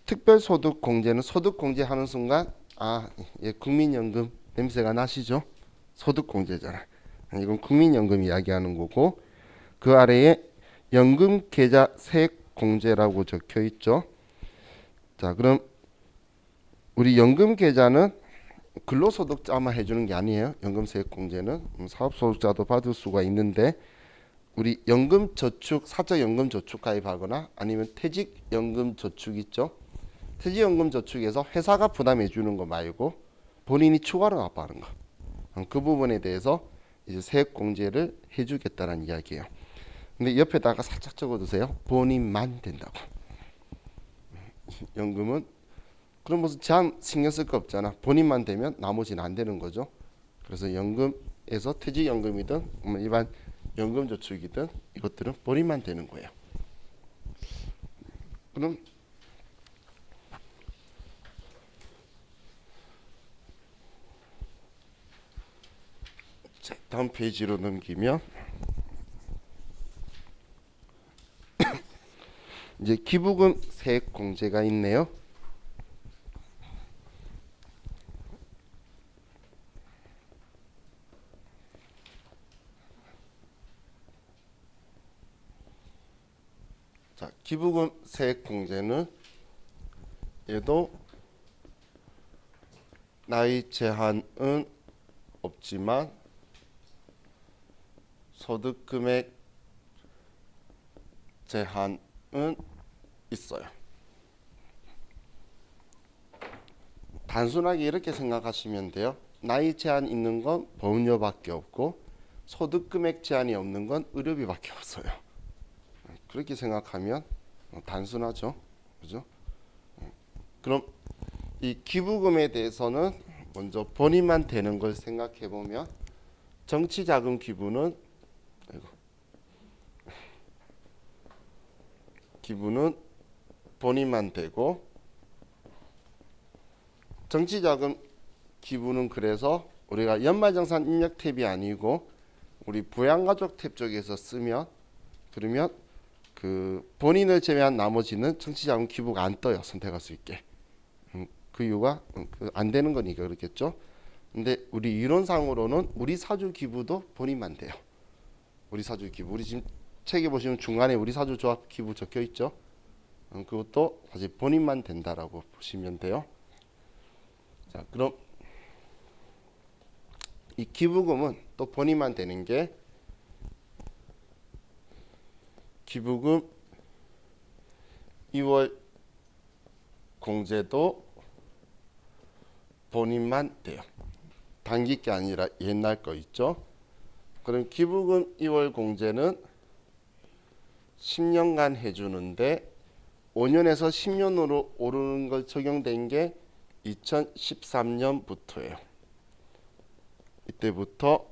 특별소득공제는 소득공제하는 순간 얘 국민연금 냄새가 나시죠? 소득공제잖아. 이건 국민연금 이야기하는 거고 그 아래에 연금계좌 세액공제라고 적혀 있죠. 자, 그럼 우리 연금계좌는 근로소득자만 해주는 게 아니에요. 연금세액공제는 사업소득자도 받을 수가 있는데 우리 연금저축, 사적연금저축 가입하거나 아니면 퇴직연금저축 있죠. 퇴직연금저축에서 회사가 부담해 주는 거 말고 본인이 추가로 납부하는 거. 그 부분에 대해서 이제 세액공제를 해주겠다는 이야기예요. 근데 옆에다가 살짝 적어두세요. 본인만 된다고. 연금은 그럼 무슨 제한 신경 쓸 거 없잖아. 본인만 되면 나머지는 안 되는 거죠. 그래서 연금에서 퇴직연금이든 일반 연금저축이든 이것들은 본인만 되는 거예요. 그럼 다음 페이지로 넘기면 이제 기부금 세액 공제가 있네요. 자, 기부금 세액 공제는 얘도 나이 제한은 없지만 소득 금액 제한은 있어요. 단순하게 이렇게 생각하시면 돼요. 나이 제한 있는 건 보험료밖에 없고 소득 금액 제한이 없는 건 의료비밖에 없어요. 그렇게 생각하면 단순하죠. 그죠? 그럼 이 기부금에 대해서는 먼저 본인만 되는 걸 생각해 보면 정치자금 기부는 본인만 되고 정치자금 기부는 그래서 우리가 연말정산 입력 탭이 아니고 우리 부양가족 탭 쪽에서 쓰면 그러면 그 본인을 제외한 나머지는 정치자금 기부가 안 떠요. 선택할 수 있게. 그 이유가 안 되는 거니까 그렇겠죠. 근데 우리 이론상으로는 우리 사주 기부도 본인만 돼요. 우리 사주 기부. 우리 지금 책에 보시면 중간에 우리 사주 조합 기부 적혀 있죠. 그것도 사실 본인만 된다라고 보시면 돼요. 자, 그럼 이 기부금은 또 본인만 되는 게 기부금 2월 공제도 본인만 돼요. 단기 게 아니라 옛날 거 있죠. 그럼 기부금 2월 공제는 10년간 해주는데 5년에서 10년으로 오르는 걸 적용된 게 2013년부터예요. 이때부터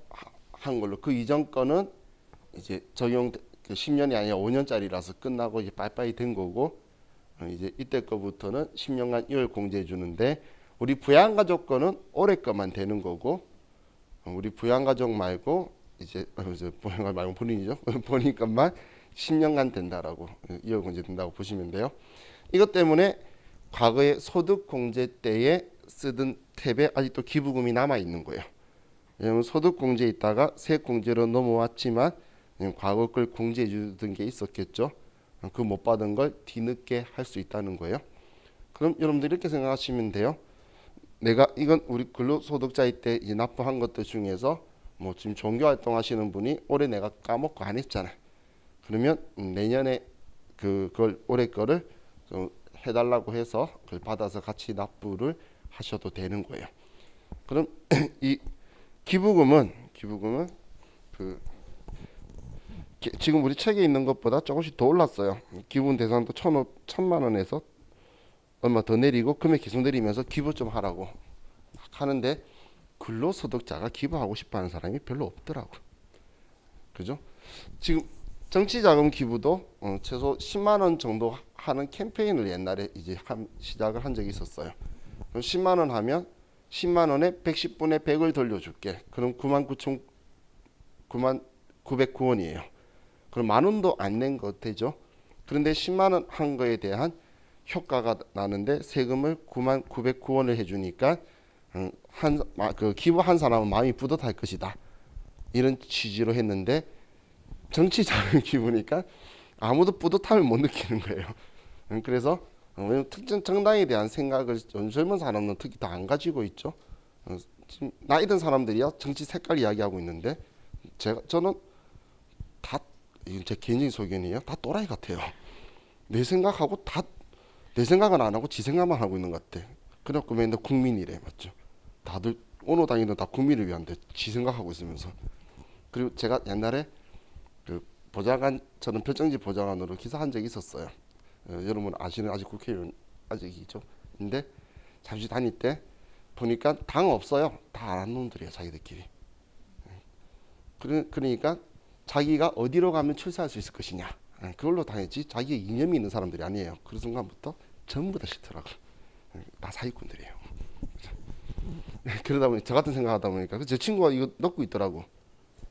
한 걸로 그 이전 거는 이제 적용 10년이 아니라 5년짜리라서 끝나고 이제 빠이빠이 된 거고 이제 이때 거부터는 10년간 2월 공제해 주는데 우리 부양가족 거는 올해 거만 되는 거고 우리 부양가족 말고 이제 부양가 말고 본인이죠. 본인 것만 10년간 된다라고 2월 공제 된다고 보시면 돼요. 이것 때문에 과거에 소득 공제 때에 쓰던 탭에 아직도 기부금이 남아 있는 거예요. 왜냐하면 소득 공제에 있다가 세액 공제로 넘어왔지만 과거 걸 공제해 주던 게 있었겠죠. 그 못 받은 걸 뒤늦게 할 수 있다는 거예요. 그럼 여러분들 이렇게 생각하시면 돼요. 내가 이건 우리 근로소득자일 때 이제 납부한 것들 중에서 뭐 지금 종교활동 하시는 분이 올해 내가 까먹고 안 했잖아. 그러면 내년에 그걸 올해 거를 좀 해달라고 해서 그걸 받아서 같이 납부를 하셔도 되는 거예요. 그럼 이 기부금은 그 지금 우리 책에 있는 것보다 조금씩 더 올랐어요. 기부 대상도 1,000만 원에서 얼마 더 내리고 금액 계속 내리면서 기부 좀 하라고 하는데 근로소득자가 기부하고 싶어하는 사람이 별로 없더라고. 그죠? 지금 정치자금 기부도 최소 10만 원 정도 하는 캠페인을 옛날에 이제 시작을 한 적이 있었어요. 그럼 10만 원 하면 10만 원에 110분의 100을 돌려줄게. 그럼 99,909원이에요. 그럼 만 원도 안 낸 거 되죠? 그런데 10만 원 한 거에 대한 효과가 나는데 세금을 99,909원을 해주니까 그 기부한 사람은 마음이 뿌듯할 것이다. 이런 취지로 했는데 정치자금 기부니까 아무도 뿌듯함을 못 느끼는 거예요. 그래서 왜냐면 특정 정당에 대한 생각을 젊은 사람은 특히 다 안 가지고 있죠. 지금 나이 든 사람들이야 정치 색깔 이야기하고 있는데 저는 다 이건 제 개인적인 소견이에요. 다 또라이 같아요. 내 생각하고 다 내 생각은 안 하고 지 생각만 하고 있는 것 같아. 그래갖고 맨날 국민이래 맞죠? 다들 어느 당이든 다 국민을 위한데 지 생각하고 있으면서. 그리고 제가 옛날에 그 보좌관 저는 별정지 보좌관으로 기사한 적이 있었어요. 여러분 아시는 아직 국회의원 아직이죠. 근데 잠시 다닐 때 보니까 당 없어요. 다 아는 놈들이에요 자기들끼리. 그러니까 자기가 어디로 가면 출세할 수 있을 것이냐 그걸로 당했지 자기의 이념이 있는 사람들이 아니에요. 그 순간부터 전부 다 싫더라고. 다 사기꾼들이에요. 그러다 보니 저 같은 생각하다 보니까 제 친구가 이거 넣고 있더라고.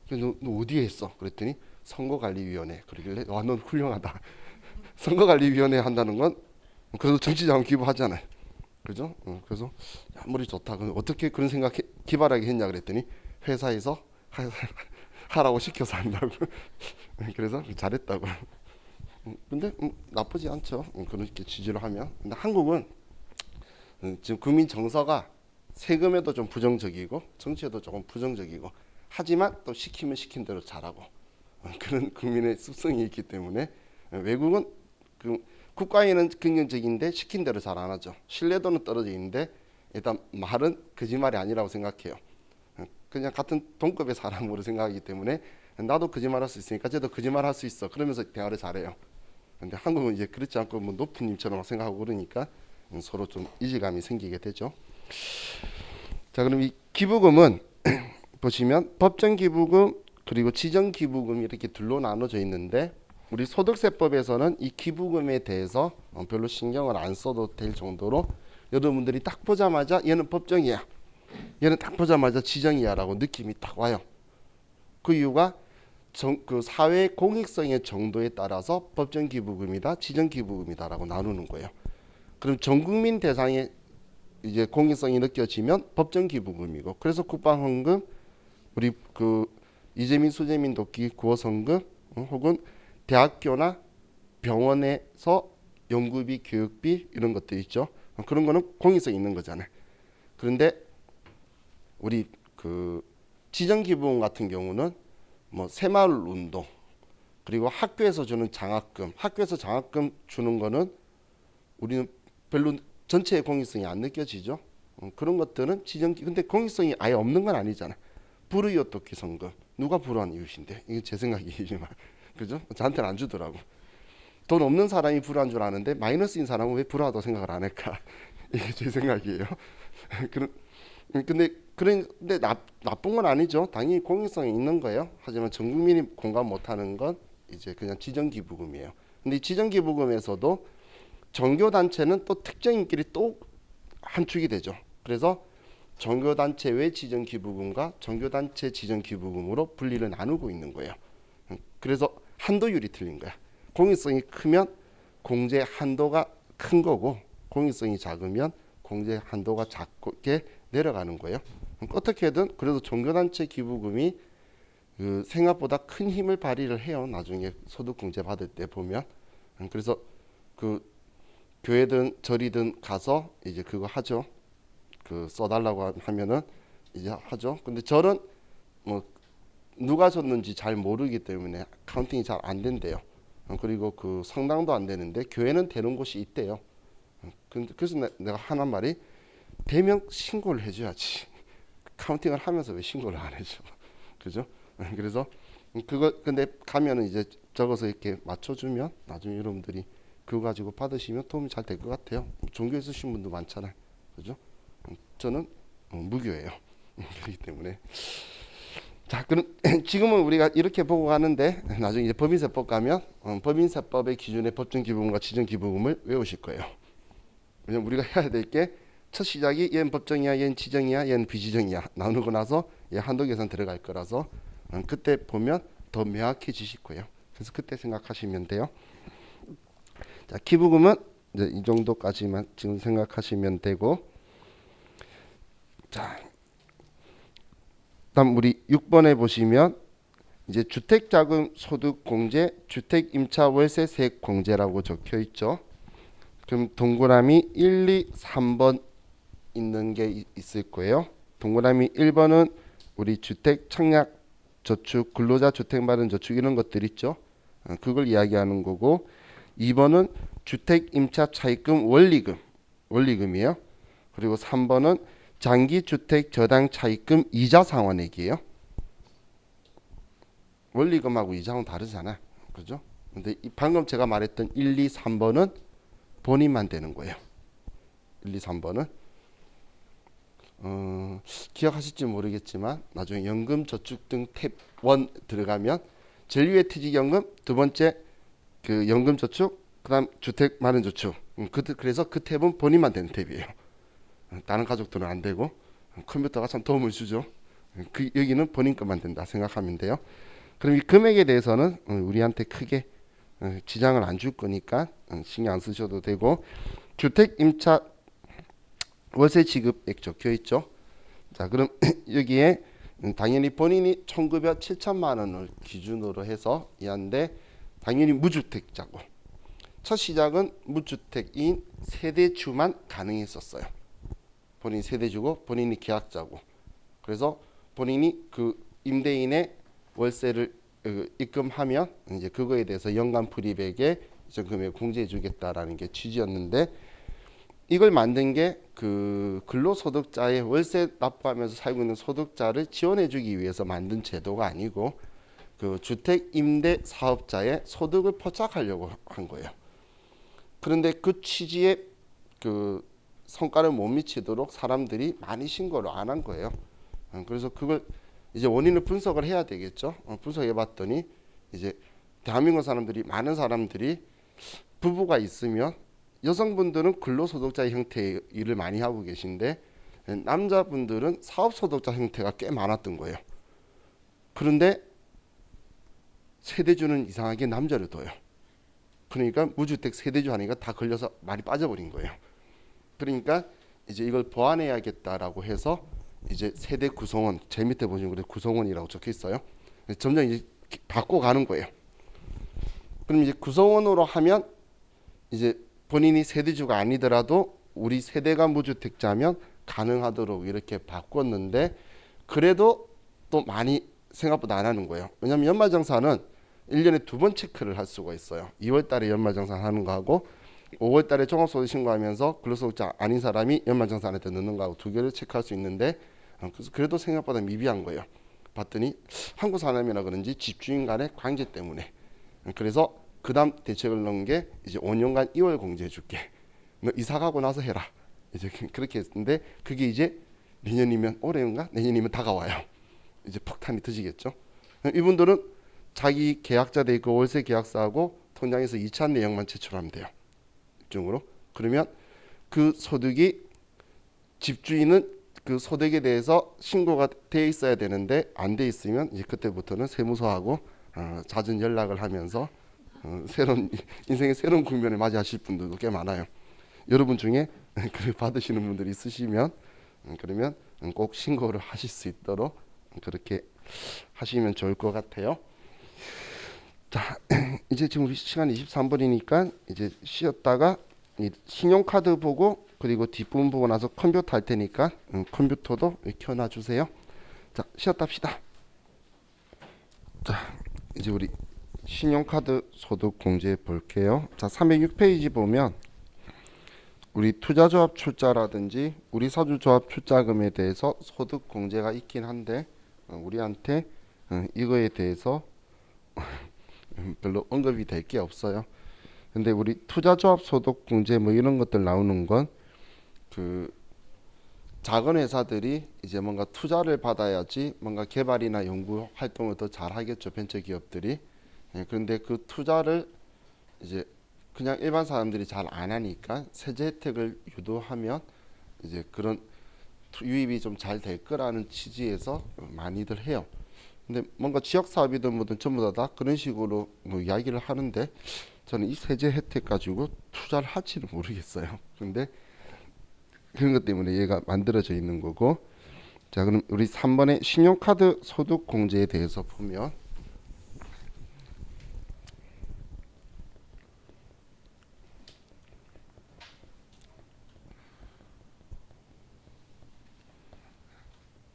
너 어디에 했어? 그랬더니 선거관리위원회. 그러길래 와 넌 훌륭하다. 선거관리위원회 한다는 건 그래도 정치자금 기부하잖아요. 그죠? 그래서 아무리 좋다. 그럼 어떻게 그런 생각 기발하게 했냐 그랬더니 회사에서 하라고 시켜서 한다고. 그래서 잘했다고. 근데 나쁘지 않죠. 그렇게 취지로 하면. 근데 한국은 지금 국민 정서가 세금에도 좀 부정적이고 정치에도 조금 부정적이고 하지만 또 시키면 시킨 대로 잘하고 그런 국민의 습성이 있기 때문에 외국은 그 국가에는 긍정적인데 시킨 대로 잘 안 하죠. 신뢰도는 떨어져 있는데 일단 말은 거짓말이 아니라고 생각해요. 그냥 같은 동급의 사람으로 생각하기 때문에 나도 거짓말할 수 있으니까 쟤도 거짓말할 수 있어. 그러면서 대화를 잘해요. 근데 한국은 이제 그렇지 않고 뭐 높은 님처럼 생각하고 그러니까 서로 좀 이질감이 생기게 되죠. 자, 그럼 이 기부금은 보시면 법정 기부금 그리고 지정 기부금이 이렇게 둘로 나눠져 있는데 우리 소득세법에서는 이 기부금에 대해서 별로 신경을 안 써도 될 정도로 여러분들이 딱 보자마자 얘는 법정이야, 얘는 딱 보자마자 지정이야라고 느낌이 딱 와요. 그 이유가 그 사회 공익성의 정도에 따라서 법정 기부금이다, 지정 기부금이다라고 나누는 거예요. 그럼 전 국민 대상의 이제 공익성이 느껴지면 법정 기부금이고, 그래서 국방헌금, 우리 그 이재민 수재민 돕기 구호성금, 혹은 대학교나 병원에서 연구비, 교육비 이런 것들 있죠. 그런 거는 공익성 있는 거잖아요. 그런데 우리 그 지정 기부금 같은 경우는 뭐 새마을 운동 그리고 학교에서 주는 장학금, 학교에서 장학금 주는 거는 우리는 별로 전체의 공익성이 안 느껴지죠. 그런 것들은 근데 공익성이 아예 없는 건 아니잖아. 불의의 돕기 성금, 누가 불우한 이웃인데, 이게 제 생각이지만 그죠? 저한테는 안 주더라고. 돈 없는 사람이 불우한 줄 아는데 마이너스인 사람은 왜 불우하다고 생각을 안 할까? 이게 제 생각이에요. 그런 근데 나쁜 건 아니죠. 당연히 공익성이 있는 거예요. 하지만 전 국민이 공감 못하는 건 이제 그냥 지정기부금이에요. 근데 이 지정기부금에서도 종교단체는 또 특정인끼리 또 한 축이 되죠. 그래서 종교단체 외 지정기부금과 종교단체 지정기부금으로 분리를 나누고 있는 거예요. 그래서 한도율이 틀린 거야. 공익성이 크면 공제 한도가 큰 거고, 공익성이 작으면 공제 한도가 작게 내려가는 거예요. 어떻게든 그래도 종교단체 기부금이 그 생각보다 큰 힘을 발휘를 해요. 나중에 소득공제 받을 때 보면. 그래서 그 교회든 절이든 가서 이제 그거 하죠. 그 써달라고 하면은 이제 하죠. 근데 절은 뭐 누가 줬는지 잘 모르기 때문에 카운팅이 잘 안 된대요. 그리고 그 성당도 안 되는데 교회는 되는 곳이 있대요. 그래서 내가 하는 말이, 대명 신고를 해줘야지. 카운팅을 하면서 왜 신고를 안 해줘? 그죠? 그래서 그거 근데 가면은 이제 적어서 이렇게 맞춰주면 나중에 여러분들이 그거 가지고 받으시면 도움이 잘 될 것 같아요. 종교에 쓰신 분도 많잖아요. 그죠? 저는 무교예요. 그렇기 때문에. 자, 그럼 지금은 우리가 이렇게 보고 가는데 나중에 이제 법인세법 가면 법인세법의 기준의 법정 기부금과 지정 기부금을 외우실 거예요. 왜냐면 우리가 해야 될 게 첫 시작이 얘는 법정이야, 얘는 지정이야, 얘는 비지정이야 나누고 나서 얘 한도 계산 들어갈 거라서 그때 보면 더 명확해지실 거예요. 그래서 그때 생각하시면 돼요. 자, 기부금은 이제 이 정도까지만 지금 생각하시면 되고, 자, 다음 우리 6번에 보시면 이제 주택자금 소득공제, 주택임차월세 세액공제라고 적혀 있죠. 그럼 동그라미 1, 2, 3번 있는 게 있을 거예요. 동그라미 1번은 우리 주택 청약 저축, 근로자 주택 마련 저축 이런 것들 있죠. 그걸 이야기하는 거고, 2번은 주택 임차 차입금 원리금이에요. 그리고 3번은 장기 주택 저당 차입금 이자 상환액이에요. 원리금하고 이자는 다르잖아. 그죠? 근데 방금 제가 말했던 1, 2, 3번은 본인만 되는 거예요. 1, 2, 3번은 기억하실지 모르겠지만 나중에 연금 저축 등 탭 1 들어가면 제일 위에 퇴직연금, 두 번째 그 연금 저축, 그다음 주택 마련 저축. 그래서 그 탭은 본인만 되는 탭이에요. 다른 가족들은 안 되고, 컴퓨터가 참 도움을 주죠. 여기는 본인 것만 된다 생각하면 돼요. 그럼 이 금액에 대해서는 우리한테 크게 지장을 안 줄 거니까 신경 안 쓰셔도 되고, 주택 임차 월세 지급액 적혀 있죠. 자, 그럼 여기에 당연히 본인이 총급여 7천만 원을 기준으로 해서 이한데 당연히 무주택자고, 첫 시작은 무주택인 세대주만 가능했었어요. 본인 세대주고 본인이 계약자고. 그래서 본인이 그 임대인의 월세를 입금하면 이제 그거에 대해서 연간 불이백에 일정 금액 공제해 주겠다라는 게 취지였는데, 이걸 만든 게 그 근로소득자의 월세 납부하면서 살고 있는 소득자를 지원해 주기 위해서 만든 제도가 아니고 그 주택 임대 사업자의 소득을 포착하려고 한 거예요. 그런데 그 취지에 그 성과를 못 미치도록 사람들이 많이 신고를 안 한 거예요. 그래서 그걸 이제 원인을 분석을 해야 되겠죠. 분석해 봤더니 이제 대한민국 사람들이, 많은 사람들이 부부가 있으면 여성분들은 근로소득자 형태의 일을 많이 하고 계신데 남자분들은 사업소득자 형태가 꽤 많았던 거예요. 그런데 세대주는 이상하게 남자를 둬요. 그러니까 무주택 세대주 하니까 다 걸려서 말이 빠져버린 거예요. 그러니까 이제 이걸 보완해야겠다라고 해서 이제 세대 구성원, 제 밑에 보시면 그래 구성원이라고 적혀 있어요. 점점 이제 바꿔가는 거예요. 그럼 이제 구성원으로 하면 이제 본인이 세대주가 아니더라도 우리 세대가 무주택자면 가능하도록 이렇게 바꿨는데, 그래도 또 많이 생각보다 안 하는 거예요. 왜냐하면 연말정산은 1년에 2번 체크를 할 수가 있어요. 2월 달에 연말정산 하는 거하고 5월 달에 종합소득 신고하면서 근로소득자 아닌 사람이 연말정산할 때 넣는 거하고 두 개를 체크할 수 있는데, 그래도 생각보다 미비한 거예요. 봤더니 한국 사람이라 그런지 집주인 간의 관계 때문에, 그래서 그 다음 대책을 넣은 게 이제 5년간 2월 공제해 줄게, 너 이사 가고 나서 해라, 이제 그렇게 했는데, 그게 이제 내년이면, 올해인가 내년이면 다가와요. 이제 폭탄이 터지겠죠. 이분들은 자기 계약자 돼 있고 월세 계약서하고 통장에서 이체한 내역만 제출하면 돼요, 입증으로. 그러면 그 소득이, 집주인은 그 소득에 대해서 신고가 돼 있어야 되는데 안 돼 있으면 이제 그때부터는 세무서하고 잦은 연락을 하면서 새로운 인생의 새로운 국면을 맞이하실 분들도 꽤 많아요. 여러분 중에 그 받으시는 분들이 있으시면 그러면 꼭 신고를 하실 수 있도록 그렇게 하시면 좋을 것 같아요. 자, 이제 지금 시간 23분이니까 이제 쉬었다가 이 신용카드 보고, 그리고 뒷부분 보고 나서 컴퓨터 할 테니까 컴퓨터도 켜놔 주세요. 자, 쉬었다 합시다. 자, 이제 우리 신용카드 소득 공제 볼게요. 자, 306페이지 보면 우리 투자조합 출자라든지 우리 사주조합 출자금에 대해서 소득 공제가 있긴 한데 우리한테 이거에 대해서 별로 언급이 될 게 없어요. 근데 우리 투자조합 소득 공제 뭐 이런 것들 나오는 건 그 작은 회사들이 이제 뭔가 투자를 받아야지 뭔가 개발이나 연구 활동을 더 잘하겠죠, 벤처 기업들이. 그런데 그 투자를 이제 그냥 일반 사람들이 잘 안 하니까 세제 혜택을 유도하면 이제 그런 유입이 좀 잘 될 거라는 취지에서 많이들 해요. 근데 뭔가 지역 사업이든 뭐든 전부 다 그런 식으로 뭐 이야기를 하는데, 저는 이 세제 혜택 가지고 투자를 할지는 모르겠어요. 근데 그런 것 때문에 얘가 만들어져 있는 거고. 자, 그럼 우리 3번의 신용카드 소득 공제에 대해서 보면,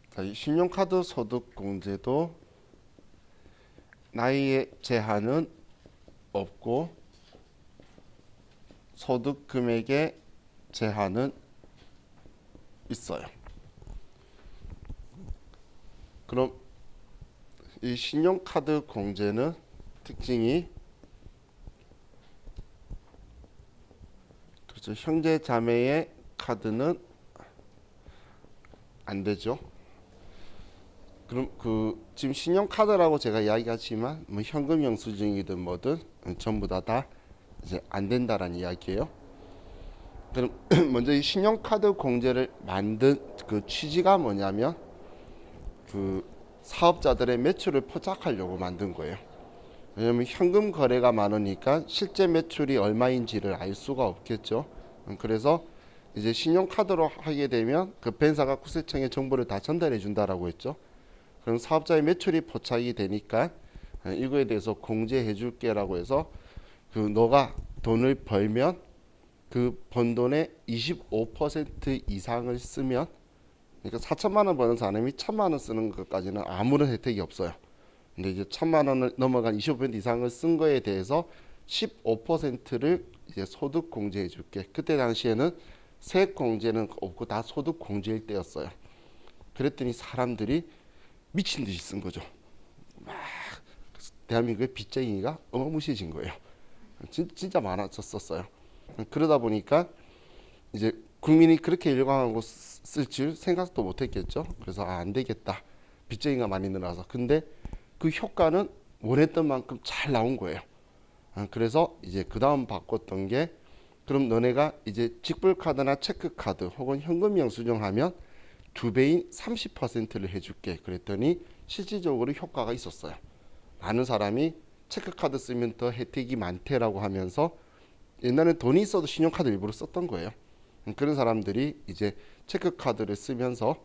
자, 이 신용카드 소득 공제도 나이의 제한은 없고 소득 금액의 제한은 있어요. 그럼 이 신용카드 공제는 특징이, 그렇죠, 형제 자매의 카드는 안 되죠. 그럼 그 지금 신용카드라고 제가 이야기하지만 뭐 현금 영수증이든 뭐든 전부 다 이제 안 된다라는 이야기예요. 그럼 먼저 이 신용카드 공제를 만든 그 취지가 뭐냐면 그 사업자들의 매출을 포착하려고 만든 거예요. 왜냐하면 현금 거래가 많으니까 실제 매출이 얼마인지를 알 수가 없겠죠. 그래서 이제 신용카드로 하게 되면 급행사가 국세청에 정보를 다 전달해 준다라고 했죠. 그럼 사업자의 매출이 포착이 되니까 이거에 대해서 공제해 줄게라고 해서 그 너가 돈을 벌면 그 번 돈의 25% 이상을 쓰면, 그러니까 4천만 원 버는 사람이 1천만 원 쓰는 것까지는 아무런 혜택이 없어요. 근데 이제 1천만 원을 넘어간 25% 이상을 쓴 거에 대해서 15%를 이제 소득 공제해 줄게. 그때 당시에는 세액 공제는 없고 다 소득 공제일 때였어요. 그랬더니 사람들이 미친 듯이 쓴 거죠. 막 대한민국의 빚쟁이가 어마무시해진 거예요. 진짜 많아졌었어요. 그러다 보니까 이제 국민이 그렇게 일광하고 쓸 줄 생각도 못했겠죠. 그래서 안 되겠다. 빚쟁이가 많이 늘어나서. 근데 그 효과는 원했던 만큼 잘 나온 거예요. 그래서 이제 그 다음 바꿨던 게, 그럼 너네가 이제 직불카드나 체크카드 혹은 현금 영수증하면 두 배인 30%를 해줄게. 그랬더니 실질적으로 효과가 있었어요. 많은 사람이 체크카드 쓰면 더 혜택이 많대라고 하면서 옛날에 돈이 있어도 신용카드 일부러 썼던 거예요. 그런 사람들이 이제 체크카드를 쓰면서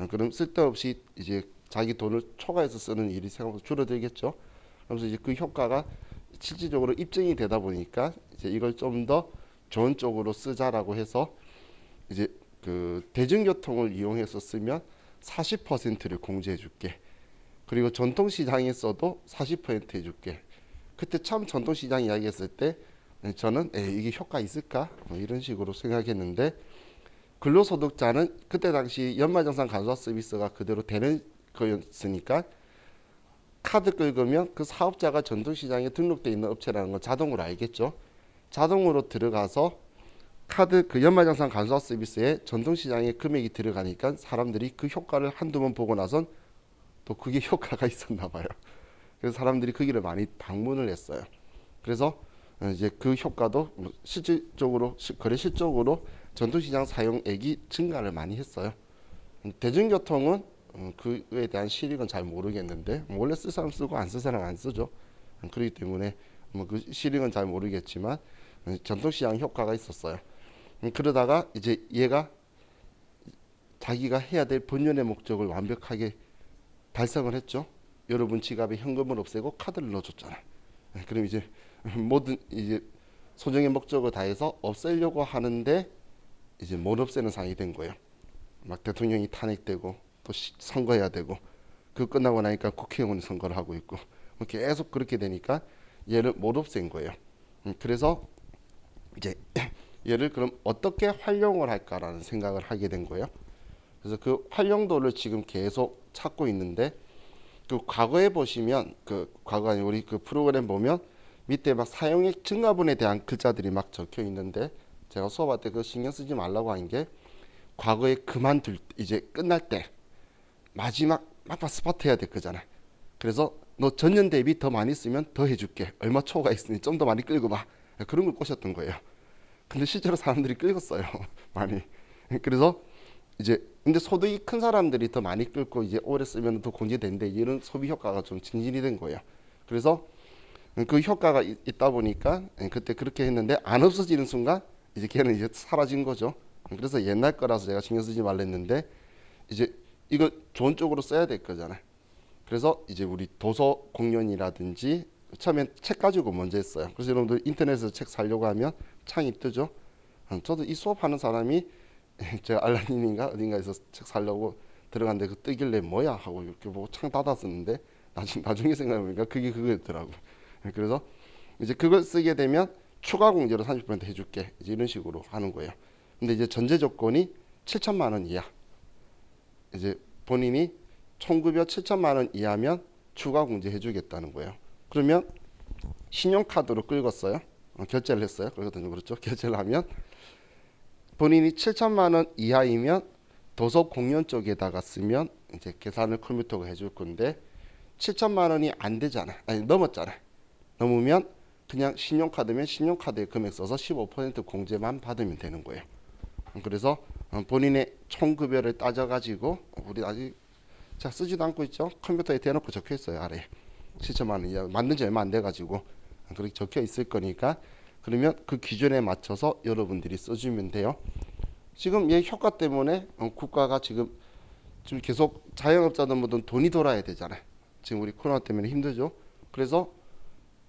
그럼 쓸데없이 이제 자기 돈을 초과해서 쓰는 일이 생각보다 줄어들겠죠. 그래서 이제 그 효과가 실질적으로 입증이 되다 보니까 이제 이걸 좀 더 좋은 쪽으로 쓰자라고 해서 이제 그 대중교통을 이용해서 쓰면 40%를 공제해 줄게. 그리고 전통시장에서도 40% 해줄게. 그때 처음 전통시장 이야기했을 때 저는 이게 효과 있을까? 뭐 이런 식으로 생각했는데, 근로소득자는 그때 당시 연말정산 간소화 서비스가 그대로 되는 거였으니까 카드 긁으면 그 사업자가 전통시장에 등록돼 있는 업체라는 걸 자동으로 알겠죠. 자동으로 들어가서 카드 그 연말정산 간소화 서비스에 전통시장에 금액이 들어가니까 사람들이 그 효과를 한두 번 보고 나선 또 그게 효과가 있었나 봐요. 그래서 사람들이 거기를 많이 방문을 했어요. 그래서 이제 그 효과도 실질적으로 거래 실적으로 전통시장 사용액이 증가를 많이 했어요. 대중교통은 그에 대한 실익은 잘 모르겠는데, 원래 쓸 사람 쓰고 안 쓸 사람 안 쓰죠. 그렇기 때문에 뭐 그 실익은 잘 모르겠지만 전통시장 효과가 있었어요. 그러다가 이제 얘가 자기가 해야 될 본연의 목적을 완벽하게 달성을 했죠. 여러분 지갑에 현금을 없애고 카드를 넣어줬잖아. 그럼 이제 모든 이제 소정의 목적을 다해서 없애려고 하는데 이제 못 없애는 상황이 된 거예요. 막 대통령이 탄핵되고 또 선거해야 되고, 그 끝나고 나니까 국회의원이 선거를 하고 있고, 계속 그렇게 되니까 얘를 못 없앤 거예요. 그래서 이제 얘를 그럼 어떻게 활용을 할까라는 생각을 하게 된 거예요. 그래서 그 활용도를 지금 계속 찾고 있는데, 그 과거에 보시면 그 과거 아니 우리 그 프로그램 보면 밑에 막 사용액 증가분에 대한 글자들이 막 적혀 있는데, 제가 수업할 때 그거 신경 쓰지 말라고 한 게, 과거에 그만둘 이제 끝날 때 마지막 막판 스파트 해야 될 거잖아. 그래서 너 전년 대비 더 많이 쓰면 더 해줄게. 얼마 초과 있으니 좀 더 많이 끌고 봐. 그런 걸 꼬셨던 거예요. 근데 실제로 사람들이 끌었어요. 많이. 그래서 이제 근데 소득이 큰 사람들이 더 많이 끌고 이제 오래 쓰면 더 공제되는데, 이런 소비 효과가 좀 증진이 된 거예요. 그래서 그 효과가 있다 보니까 그때 그렇게 했는데, 안 없어지는 순간 이제 걔는 이제 사라진 거죠. 그래서 옛날 거라서 제가 신경 쓰지 말랬는데, 이제 이거 좋은 쪽으로 써야 될 거잖아요. 그래서 이제 우리 도서 공연이라든지 처음엔 책 가지고 먼저 했어요. 그래서 여러분들 인터넷에서 책 사려고 하면 창이 뜨죠. 저도 이 수업하는 사람이 제가 알라딘인가 어딘가에서 책 사려고 들어갔는데 그 뜨길래 뭐야 하고 이렇게 보고 창 닫았었는데, 나중에 생각해보니까 그게 그거였더라고. 그래서 이제 그걸 쓰게 되면 추가 공제로 30% 해줄게, 이제 이런 식으로 하는 거예요. 근데 이제 전제 조건이 7천만 원 이하, 이제 본인이 총급여 7천만 원 이하면 추가 공제 해주겠다는 거예요. 그러면 신용카드로 끌었어요. 결제를 했어요. 그러거든요. 그렇죠? 결제를 하면 본인이 7천만 원 이하이면 도서 공연 쪽에다가 쓰면 이제 계산을 컴퓨터가 해줄 건데, 7천만 원이 안 되잖아. 아니 넘었잖아. 넘으면 그냥 신용카드면 신용카드에 금액 써서 15% 공제만 받으면 되는 거예요. 그래서 본인의 총급여를 따져가지고, 우리 아직 자 쓰지도 않고 있죠. 컴퓨터에 대놓고 적혀 있어요. 아래 7천만 원 이하, 만든 지 얼마 안 돼가지고 그렇게 적혀 있을 거니까, 그러면 그 기준에 맞춰서 여러분들이 써주면 돼요. 지금 얘 효과 때문에 국가가 지금 계속 자영업자들 모두 돈이 돌아야 되잖아요. 지금 우리 코로나 때문에 힘들죠. 그래서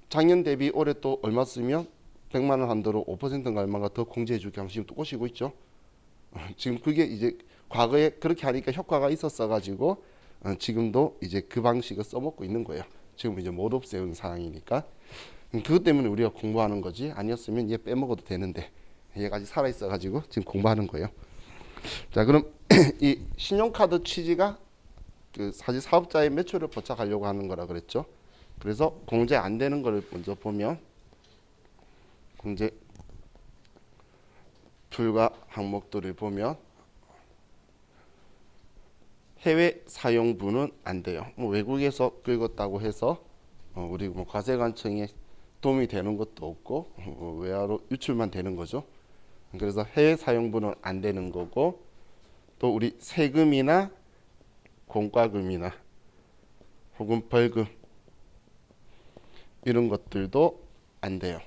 작년 대비 올해 또 얼마 쓰면 100만 원 한도로 5%인가 얼마가 더 공제해 줄게 하면 지금 또 꼬시고 있죠. 지금 그게 이제 과거에 그렇게 하니까 효과가 있었어 가지고 지금도 이제 그 방식을 써먹고 있는 거예요. 지금 이제 못 없애는 상황이니까. 그것 때문에 우리가 공부하는 거지. 아니었으면 얘 빼먹어도 되는데 얘가 아직 살아 있어 가지고 지금 공부하는 거예요. 자, 그럼 이 신용카드 취지가 그 사실 사업자의 매출을 포착하려고 하는 거라 그랬죠. 그래서 공제 안 되는 거를 먼저 보면 공제 불가 항목들을 보면 해외 사용분은 안 돼요. 뭐 외국에서 긁었다고 해서 우리 뭐 과세관청에 도움이 되는 것도 없고 외화로 유출만 되는 거죠. 그래서 해외 사용분은 안 되는 거고 또 우리 세금이나 공과금이나 혹은 벌금 이런 것들도 안 돼요.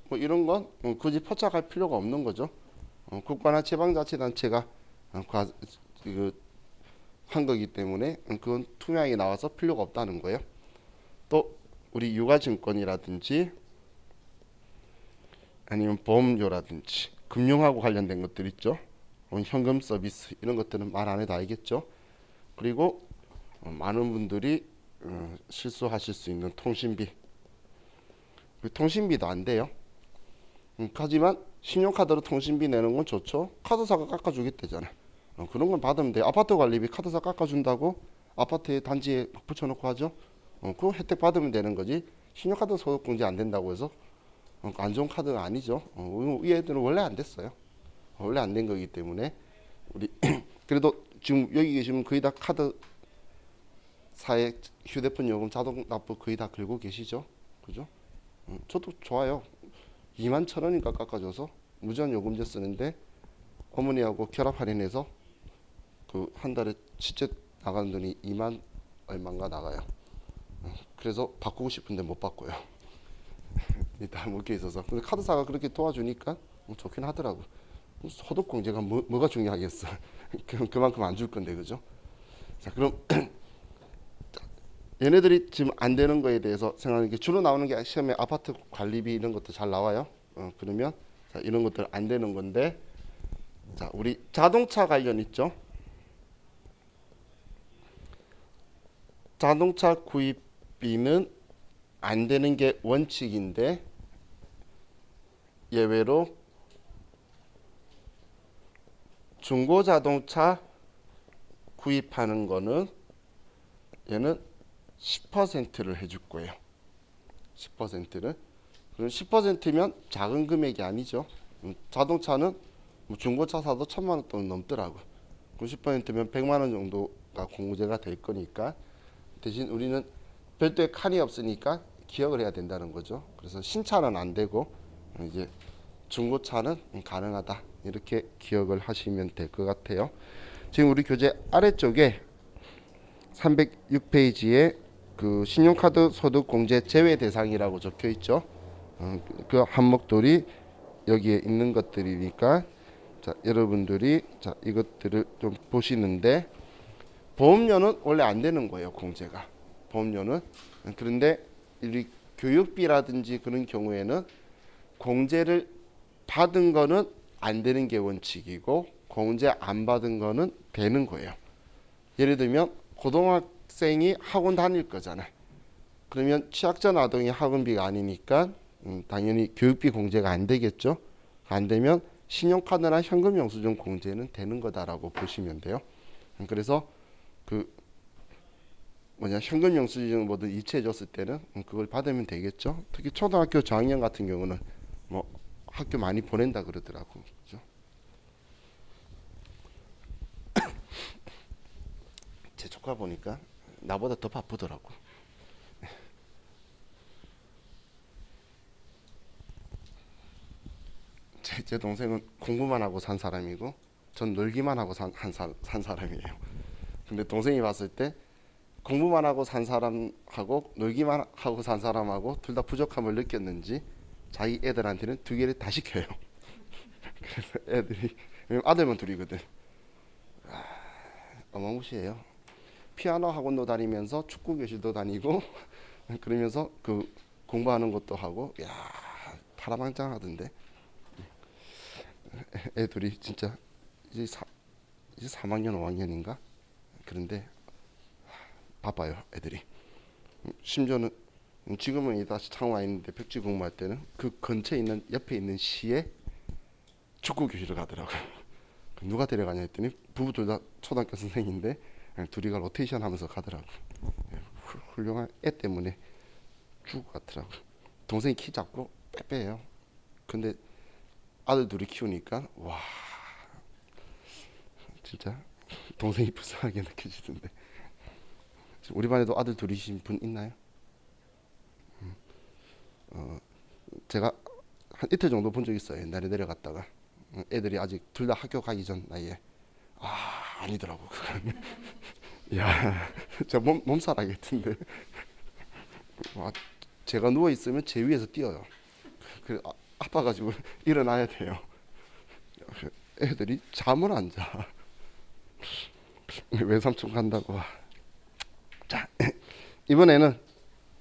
뭐 이런 건 굳이 포착할 필요가 없는 거죠. 국가나 지방자치단체가 한 거기 때문에 그건 투명하게 나와서 필요가 없다는 거예요. 또 우리 유가증권이라든지 아니면 보험료라든지 금융하고 관련된 것들 있죠. 현금 서비스 이런 것들은 말 안 해도 알겠죠. 그리고 많은 분들이 실수하실 수 있는 통신비, 통신비도 안 돼요. 하지만 신용카드로 통신비 내는 건 좋죠. 카드사가 깎아주겠대잖아요. 그런 건 받으면 돼요. 아파트 관리비 카드사 깎아준다고 아파트에 단지에 막 붙여놓고 하죠. 그 혜택 받으면 되는 거지. 신용카드 소득공제 안 된다고 해서 안 좋은 카드가 아니죠. 이 애들은 원래 안 됐어요. 원래 안 된 거기 때문에 우리 그래도 지금 여기 계시면 거의 다 카드사의 휴대폰 요금 자동 납부 거의 다 긁고 계시죠. 그죠? 저도 좋아요. 2만 1,000원인가 깎아줘서 무전 요금제 쓰는데 어머니하고 결합 할인해서 그 한 달에 실제 나가는 돈이 2만 얼마인가 나가요. 그래서 바꾸고 싶은데 못 바꿔요. 다 묶여 있어서. 근데 카드사가 그렇게 도와주니까 좋긴 하더라고. 소득공제가 뭐가 중요하겠어. 그만큼 안 줄 건데 그죠? 자, 그럼 얘네들이 지금 안 되는 거에 대해서 생각하는 게 주로 나오는 게 시험에 아파트 관리비 이런 것도 잘 나와요. 그러면 자, 이런 것들 안 되는 건데 자, 우리 자동차 관련 있죠. 자동차 구입비는 안 되는 게 원칙인데 예외로 중고 자동차 구입하는 거는 얘는 10%를 해줄 거예요. 10%를. 그럼 10%면 작은 금액이 아니죠. 자동차는 뭐 중고차 사도 1,000만 원 돈 넘더라고. 그럼 10%면 100만 원 정도가 공제가 될 거니까 대신 우리는 별도의 칸이 없으니까 기억을 해야 된다는 거죠. 그래서 신차는 안 되고 이제 중고차는 가능하다. 이렇게 기억을 하시면 될 것 같아요. 지금 우리 교재 아래쪽에 306페이지에 그 신용카드 소득 공제 제외 대상이라고 적혀 있죠. 그 항목들이 여기에 있는 것들이니까 자, 여러분들이 자, 이것들을 좀 보시는데 보험료는 원래 안 되는 거예요, 공제가. 보험료는. 그런데 이 교육비라든지 그런 경우에는 공제를 받은 거는 안 되는 게 원칙이고 공제 안 받은 거는 되는 거예요. 예를 들면 고등학생이 학원 다닐 거잖아요. 그러면 취약전 아동이 학원비가 아니니까 당연히 교육비 공제가 안 되겠죠. 안 되면 신용카드나 현금 영수증 공제는 되는 거다라고 보시면 돼요. 그래서 그 현금 영수증 뭐든 이체해 줬을 때는 그걸 받으면 되겠죠. 특히 초등학교 저학년 같은 경우는 뭐 학교 많이 보낸다 그러더라고. 그죠? 제 조카 보니까 나보다 더 바쁘더라고. 제 동생은 공부만 하고 산 사람이고 전 놀기만 하고 산 사람이에요. 근데 동생이 봤을 때 공부만 하고 산 사람하고 놀기만 하고 산 사람하고 둘 다 부족함을 느꼈는지 자기 애들한테는 두 개를 다 시켜요. 그래서 애들이 아들만 둘이거든. 어마무시해요. 피아노 학원도 다니면서 축구 교실도 다니고 그러면서 그 공부하는 것도 하고 야 파라망장하던데. 애들이 진짜 이제 이제 3학년 5학년인가 그런데 바빠요 애들이. 심지어는 지금은 다시 창원 와 있는데 백지 공부할 때는 그 근처에 있는 옆에 있는 시에 축구 교실을 가더라고요. 누가 데려가냐 했더니 부부 둘 다 초등학교 선생인데 둘이가 로테이션 하면서 가더라고요. 훌륭한 애 때문에 죽을 것 같더라고요. 동생이 키 작고 빼빼해요. 근데 아들 둘이 키우니까 와 진짜 동생이 불쌍하게 느껴지던데. 우리 반에도 아들 둘이신 분 있나요? 제가 한 이틀 정도 본 적 있어요. 옛날에 내려갔다가 애들이 아직 둘 다 학교 가기 전 나이에. 아니더라고 그건. 야, 저 몸살하겠던데. 와, 제가 누워 있으면 제 위에서 뛰어요. 그 아파가지고 일어나야 돼요. 애들이 잠을 안 자. 외삼촌 간다고. 자, 이번에는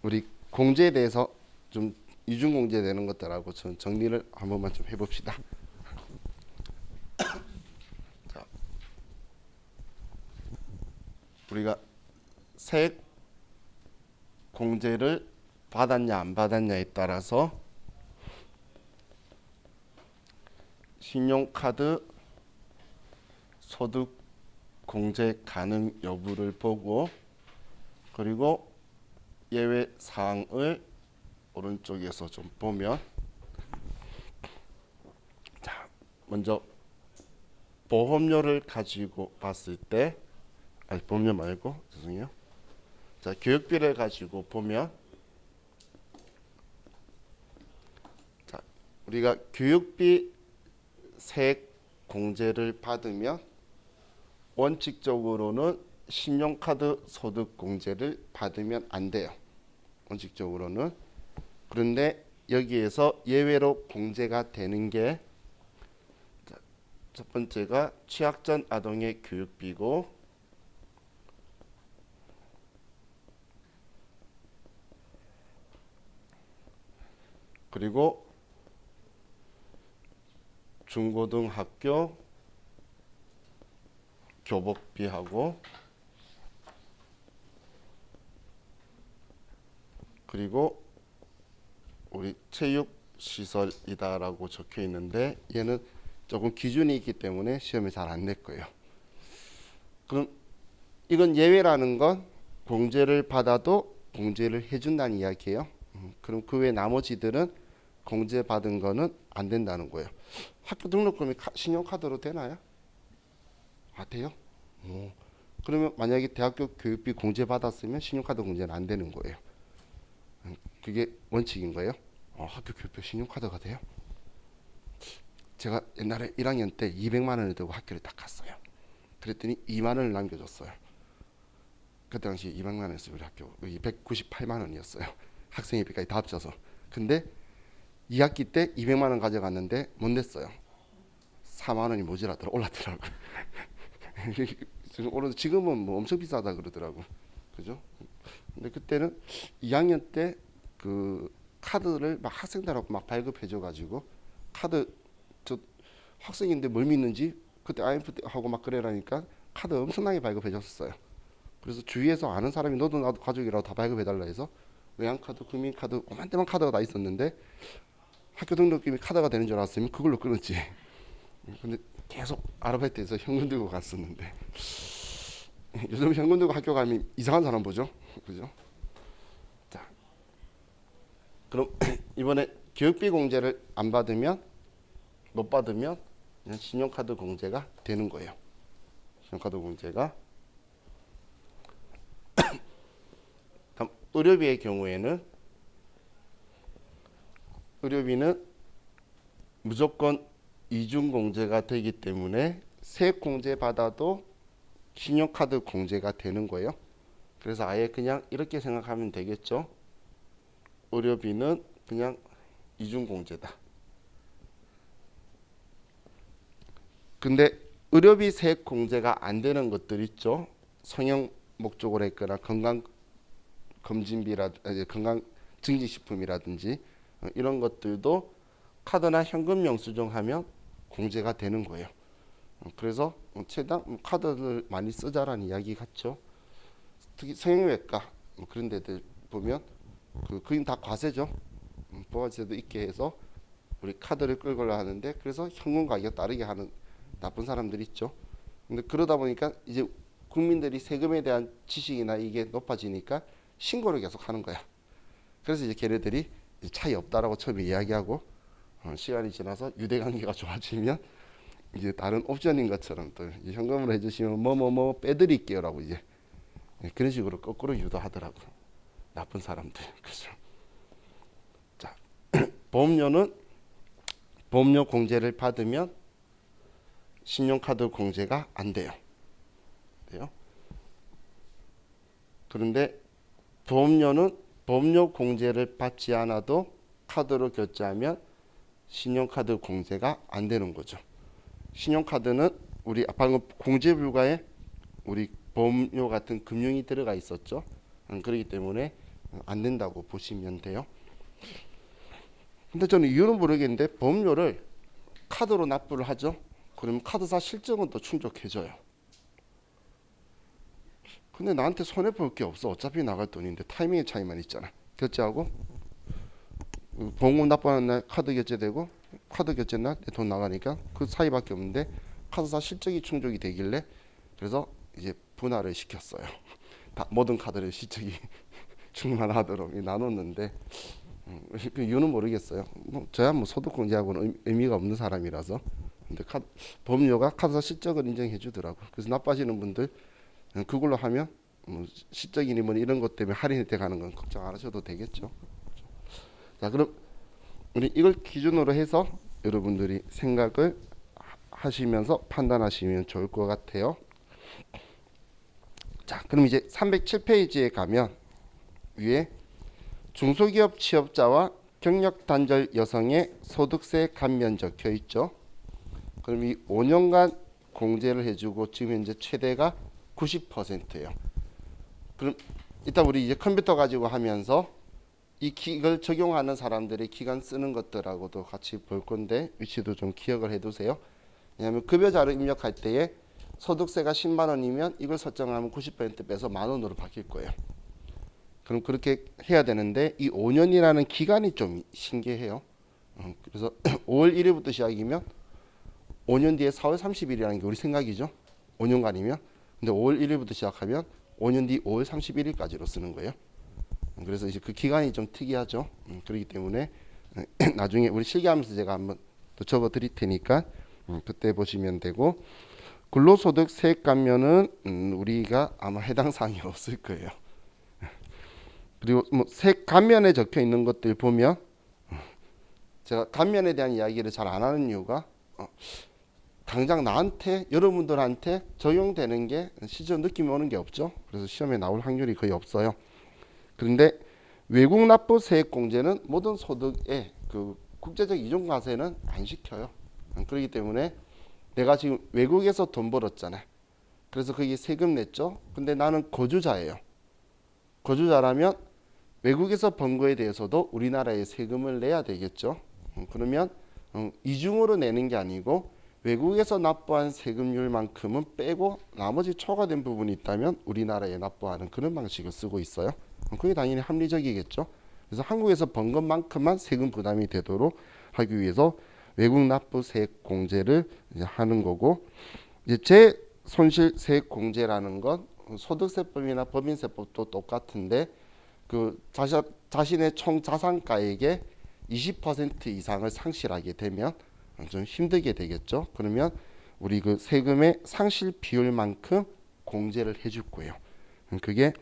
우리 공제에 대해서 좀 이중공제 되는 것들하고 좀 정리를 한 번만 좀 해봅시다. 자, 우리가 세액 공제를 받았냐 안 받았냐에 따라서 신용카드 소득 공제 가능 여부를 보고 그리고 예외 사항을 오른쪽에서 좀 보면 자 먼저 보험료를 가지고 봤을 때 보험료 말고 죄송해요. 자 교육비를 가지고 보면 자 우리가 교육비 세액 공제를 받으면 원칙적으로는 신용카드 소득 공제를 받으면 안 돼요. 원칙적으로는. 그런데 여기에서 예외로 공제가 되는 게 첫 번째가 취약전 아동의 교육비고 그리고 중고등학교 교복비하고 그리고 우리 체육시설이다라고 적혀 있는데 얘는 조금 기준이 있기 때문에 시험에 잘 안 낼 거예요. 그럼 이건 예외라는 건 공제를 받아도 공제를 해준다는 이야기예요. 그럼 그 외 나머지들은 공제 받은 거는 안 된다는 거예요. 학교 등록금이 신용카드로 되나요? 돼요? 그러면 만약에 대학교 교육비 공제 받았으면 신용카드 공제는 안 되는 거예요. 그게 원칙인 거예요. 학교 교육비 신용카드가 돼요? 제가 옛날에 1학년 때 200만 원을 들고 학교를 딱 갔어요. 그랬더니 2만 원을 남겨줬어요. 그때 당시 200만 원이었어요. 우리 학교 198만 원이었어요. 학생회비까지 다 합쳐서. 근데 2학기 때 200만 원 가져갔는데 못 냈어요. 4만 원이 모자라더라 올랐더라고요. 지금은 뭐 엄청 비싸다 그러더라고. 그죠? 근데 그때는 2학년 때 그 카드를 막 학생들하고 막 발급해줘 가지고 카드 저 학생인데 뭘 믿는지 그때 IMF 하고 막 그래라니까 카드 엄청나게 발급해줬어요. 그래서 주위에서 아는 사람이 너도 나도 가족이라고 다 발급해달라 해서 외환카드, 국민카드, 오만대만 카드가 다 있었는데 학교 등록금이 카드가 되는 줄 알았으면 그걸로 끊었지. 근데 계속 아르바이트해서 현금 들고 갔었는데 요즘 현금 들고 학교 가면 이상한 사람 보죠, 그죠? 자, 그럼 이번에 교육비 공제를 안 받으면 못 받으면 그냥 신용카드 공제가 되는 거예요. 신용카드 공제가. 다음 의료비의 경우에는 의료비는 무조건 이중 공제가 되기 때문에 세액 공제 받아도 신용카드 공제가 되는 거예요. 그래서 아예 그냥 이렇게 생각하면 되겠죠. 의료비는 그냥 이중 공제다. 근데 의료비 세액 공제가 안 되는 것들 있죠. 성형 목적으로 했거나 건강 검진비라든지 건강 증진식품이라든지 이런 것들도 카드나 현금 영수증하면 공제가 되는 거예요. 그래서 최대한 카드를 많이 쓰자라는 이야기 같죠. 특히 성형외과 그런 데들 보면 그건 다 과세죠. 부가세도 있게 해서 우리 카드를 끌고 하는데 그래서 현금 가격 따르게 하는 나쁜 사람들이 있죠. 근데 그러다 보니까 이제 국민들이 세금에 대한 지식이나 이게 높아지니까 신고를 계속 하는 거야. 그래서 이제 걔네들이 차이 없다라고 처음에 이야기하고 시간이 지나서 유대관계가 좋아지면 이제 다른 옵션인 것처럼 또 현금으로 해주시면 뭐 빼드릴게요라고 이제 그런 식으로 거꾸로 유도하더라고. 나쁜 사람들. 그죠. 자, 보험료는 보험료 공제를 받으면 신용카드 공제가 안 돼요. 그런데 보험료는 보험료 공제를 받지 않아도 카드로 결제하면 신용카드 공제가 안 되는 거죠. 신용카드는 우리 방금 공제 불가에 우리 보험료 같은 금융이 들어가 있었죠. 그렇기 때문에 안 된다고 보시면 돼요. 근데 저는 이유는 모르겠는데 보험료를 카드로 납부를 하죠. 그러면 카드사 실적은 또 충족해져요. 근데 나한테 손해 볼 게 없어. 어차피 나갈 돈인데 타이밍의 차이만 있잖아. 결제하고 보험금 납부하는 날 카드 결제되고 카드 결제 날 내 돈 나가니까 그 사이밖에 없는데 카드사 실적이 충족이 되길래 그래서 이제 분할을 시켰어요. 다 모든 카드를 실적이 충만하도록 나눴는데 그 이유는 모르겠어요. 저야 소득 공제하고는 의미가 없는 사람이라서. 근데 보험료가 카드사 실적을 인정해 주더라고. 그래서 나빠지는 분들 그걸로 하면 실적이니 뭐 이런 것 때문에 할인이 돼 가는 건 걱정 안 하셔도 되겠죠. 자, 그럼 우리 이걸 기준으로 해서 여러분들이 생각을 하시면서 판단하시면 좋을 것 같아요. 자, 그럼 이제 307페이지에 가면 위에 중소기업 취업자와 경력 단절 여성의 소득세 감면 적혀 있죠. 그럼 이 5년간 공제를 해주고 지금 현재 최대가 90%예요. 그럼 이따 우리 이제 컴퓨터 가지고 하면서 이걸 적용하는 사람들의 기간 쓰는 것들하고도 같이 볼 건데 위치도 좀 기억을 해두세요. 왜냐하면 급여자를 입력할 때에 소득세가 10만 원이면 이걸 설정하면 90% 빼서 만 원으로 바뀔 거예요. 그럼 그렇게 해야 되는데 이 5년이라는 기간이 좀 신기해요. 그래서 5월 1일부터 시작이면 5년 뒤에 4월 30일이라는 게 우리 생각이죠. 5년간이면. 근데 5월 1일부터 시작하면 5년 뒤 5월 31일까지로 쓰는 거예요. 그래서 이제 그 기간이 좀 특이하죠. 그렇기 때문에 나중에 우리 실기하면서 제가 한번 또 적어 드릴 테니까 그때 보시면 되고, 근로소득 세액 감면은 우리가 아마 해당 사항이 없을 거예요. 그리고 뭐 세액 감면에 적혀 있는 것들 보면 제가 감면에 대한 이야기를 잘 안 하는 이유가 당장 나한테 여러분들한테 적용되는 게 실제 느낌이 오는 게 없죠. 그래서 시험에 나올 확률이 거의 없어요. 그런데 외국 납부 세액 공제는 모든 소득에 그 국제적 이중 과세는 안 시켜요. 그렇기 때문에 내가 지금 외국에서 돈 벌었잖아. 그래서 거기에 세금 냈죠. 근데 나는 거주자예요. 거주자라면 외국에서 번 거에 대해서도 우리나라에 세금을 내야 되겠죠. 그러면 이중으로 내는 게 아니고 외국에서 납부한 세금률만큼은 빼고 나머지 초과된 부분이 있다면 우리나라에 납부하는 그런 방식을 쓰고 있어요. 그게 당연히 합리적이겠죠. 그래서 한국에서 번 것만큼만 세금 부담이 되도록 하기 위해서 외국 납부 세액 공제를 이제 하는 거고, 이제 제 손실 세액 공제라는 건 소득세법이나 법인세법도 똑같은데 그 자신의 총 자산가액의 20% 이상을 상실하게 되면 좀 힘들게 되겠죠. 그러면 우리 그 세금의 상실 비율만큼 공제를 해줄 거예요. 그게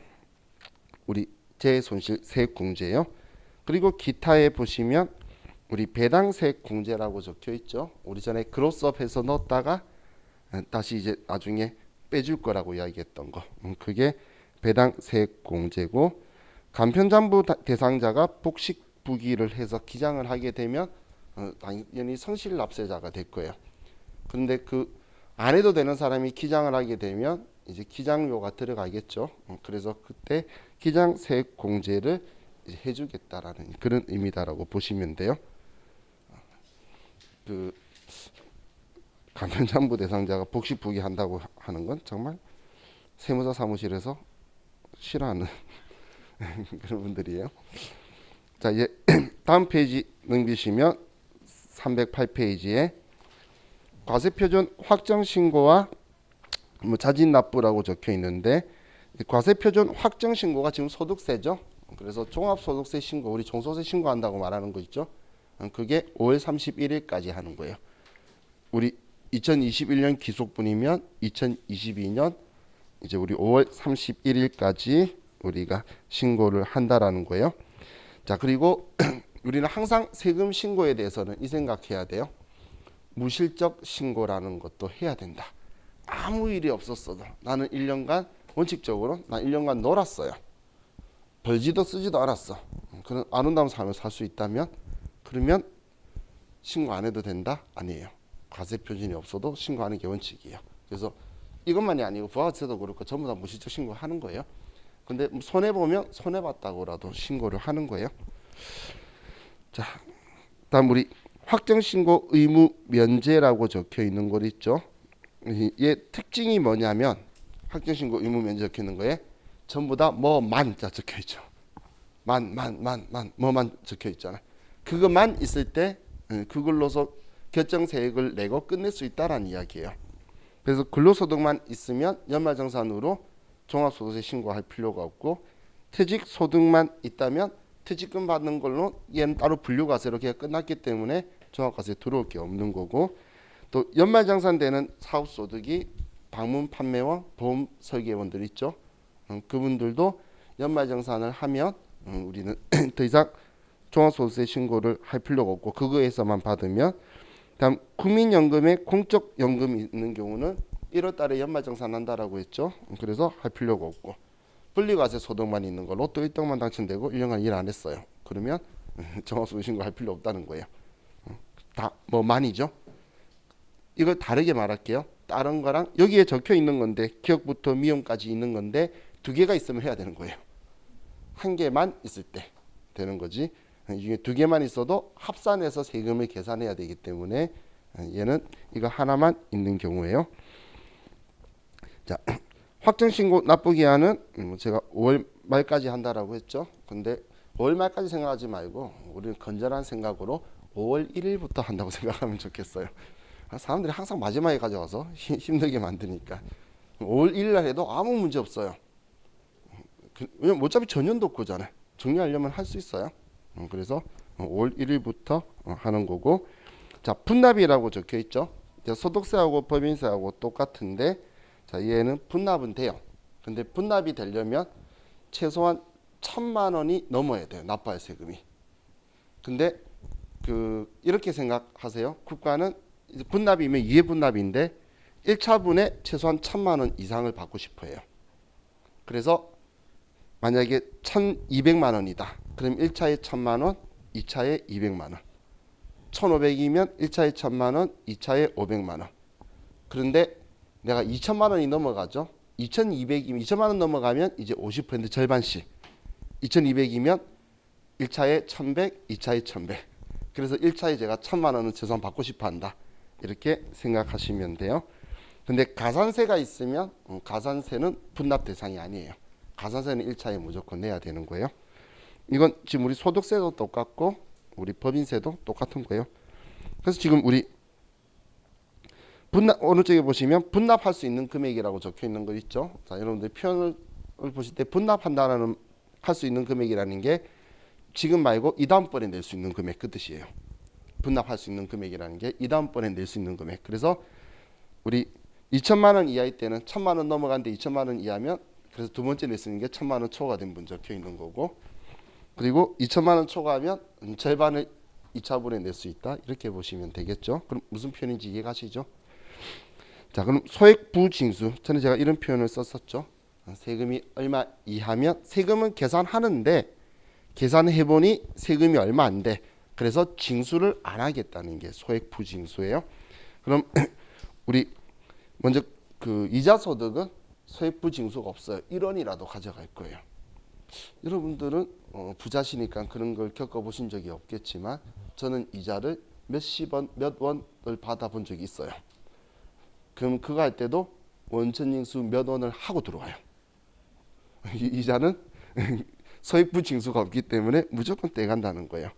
우리 재손실 세액 공제예요. 그리고 기타에 보시면 우리 배당 세액 공제라고 적혀 있죠. 우리 전에 그로스업 해서 넣었다가 다시 이제 나중에 빼줄 거라고 이야기했던 거. 그게 배당 세액 공제고, 간편장부 대상자가 복식 부기를 해서 기장을 하게 되면 당연히 성실 납세자가 될 거예요. 그런데 그 안 해도 되는 사람이 기장을 하게 되면 이제 기장료가 들어가겠죠. 그래서 그때 기장 세액 공제를 이제 해주겠다라는 그런 의미다라고 보시면 돼요. 그 감면장부 대상자가 복식부기 한다고 하는 건 정말 세무사 사무실에서 싫어하는 그런 분들이에요. 자, 이제 다음 페이지 넘기시면 308페이지에 과세표준 확정 신고와 뭐 자진 납부라고 적혀 있는데, 과세표준 확정 신고가 지금 소득세죠. 그래서 종합소득세 신고, 우리 종소세 신고한다고 말하는 거 있죠. 그게 5월 31일까지 하는 거예요. 우리 2021년 기속분이면 2022년 이제 우리 5월 31일까지 우리가 신고를 한다라는 거예요. 자, 그리고 우리는 항상 세금 신고에 대해서는 이 생각해야 돼요. 무실적 신고라는 것도 해야 된다. 아무 일이 없었어도 나는 1년간 원칙적으로 난 1년간 놀았어요. 벌지도 쓰지도 않았어. 그런 아름다운 삶을 살 수 있다면 그러면 신고 안 해도 된다? 아니에요. 과세 표준이 없어도 신고하는 게 원칙이에요. 그래서 이것만이 아니고 부가세도 그렇고 전부 다 무실적 신고하는 거예요. 근데 손해 보면 손해 봤다고라도 신고를 하는 거예요. 자, 다음 우리 확정 신고 의무 면제라고 적혀 있는 거 있죠. 얘 특징이 뭐냐면 확정 신고 의무 면제 적혀 있는 거에 전부 다 뭐만 적혀 있죠. 뭐만 적혀 있잖아. 그것만 있을 때 그걸로서 결정세액을 내고 끝낼 수 있다라는 이야기예요. 그래서 근로소득만 있으면 연말정산으로 종합소득세 신고할 필요가 없고, 퇴직소득만 있다면 퇴직금 받는 걸로 얘는 따로 분류과세로 그냥 끝났기 때문에 종합과세 들어올 게 없는 거고, 또 연말정산되는 사업소득이 방문 판매원, 보험 설계원들 있죠. 그분들도 연말정산을 하면 우리는 더 이상 종합소득세 신고를 할 필요가 없고 그거에서만 받으면, 다음 국민연금에 공적연금이 있는 경우는 1월 달에 연말정산한다라고 했죠. 그래서 할 필요가 없고, 분리과세 소득만 있는 거 로또 1등만 당첨되고 1년간 일 안 했어요. 그러면 종합소득 신고할 필요 없다는 거예요. 다 뭐 만이죠. 이걸 다르게 말할게요. 다른 거랑 여기에 적혀 있는 건데 기억부터 미용까지 있는 건데 두 개가 있으면 해야 되는 거예요. 한 개만 있을 때 되는 거지. 이 중에 두 개만 있어도 합산해서 세금을 계산해야 되기 때문에 얘는 이거 하나만 있는 경우예요. 자, 확정신고 납부기한은 제가 5월 말까지 한다라고 했죠. 근데 5월 말까지 생각하지 말고 우리는 건전한 생각으로 5월 1일부터 한다고 생각하면 좋겠어요. 사람들이 항상 마지막에 가져와서 힘들게 만드니까 5월 1일 날 해도 아무 문제 없어요. 왜냐면 어차피 전년도 거잖아요. 정리하려면 할 수 있어요. 그래서 5월 1일부터 하는 거고, 자, 분납이라고 적혀 있죠. 소득세하고 법인세하고 똑같은데, 자, 얘는 분납은 돼요. 근데 분납이 되려면 최소한 1,000만 원이 넘어야 돼요. 납부할 세금이. 근데 이렇게 생각하세요. 국가는 분납이면 이해 분납인데 1차분에 최소한 1,000만 원 이상을 받고 싶어 해요. 그래서 만약에 1,200만 원이다. 그럼 1차에 1,000만 원, 2차에 200만 원. 1,500이면 1차에 1,000만 원, 2차에 500만 원. 그런데 내가 2,000만 원이 넘어가죠. 2,200이면 2,000만 원 넘어가면 이제 50% 절반씩. 2,200이면 1차에 1,100, 2차에 1,100. 그래서 1차에 제가 1,000만 원은 최소한 받고 싶어 한다. 이렇게 생각하시면 돼요. 근데 가산세가 있으면 가산세는 분납 대상이 아니에요. 가산세는 1차에 무조건 내야 되는 거예요. 이건 지금 우리 소득세도 똑같고 우리 법인세도 똑같은 거예요. 그래서 지금 우리 분납 오른쪽에 보시면 분납할 수 있는 금액이라고 적혀 있는 거 있죠. 자, 여러분들 표현을 보실 때 분납한다라는 할 수 있는 금액이라는 게 지금 말고 이 다음번에 낼 수 있는 금액 그 뜻이에요. 분납할 수 있는 금액이라는 게 이 다음번에 낼 수 있는 금액. 그래서 우리 2천만 원 이하일 때는 1,000만 원 넘어가는데 2천만 원 이하면 그래서 두 번째 낼 수 있는 게 1,000만 원 초과된 분 적혀 있는 거고, 그리고 2천만 원 초과하면 절반을 2차분에 낼 수 있다. 이렇게 보시면 되겠죠. 그럼 무슨 표현인지 이해가시죠? 자, 그럼 소액 부징수. 전에 제가 이런 표현을 썼었죠. 세금이 얼마 이하면 세금은 계산하는데 계산해보니 세금이 얼마 안 돼. 그래서 징수를 안 하겠다는 게 소액 부징수예요. 그럼 우리 먼저 이자 소득은 소액 부징수가 없어요. 1원이라도 가져갈 거예요. 여러분들은 부자시니까 그런 걸 겪어보신 적이 없겠지만 저는 이자를 몇십 원, 몇 원을 받아본 적이 있어요. 그럼 그거 할 때도 원천징수 몇 원을 하고 들어와요. 이자는 소액부 징수가 없기 때문에 무조건 떼간다는 거예요.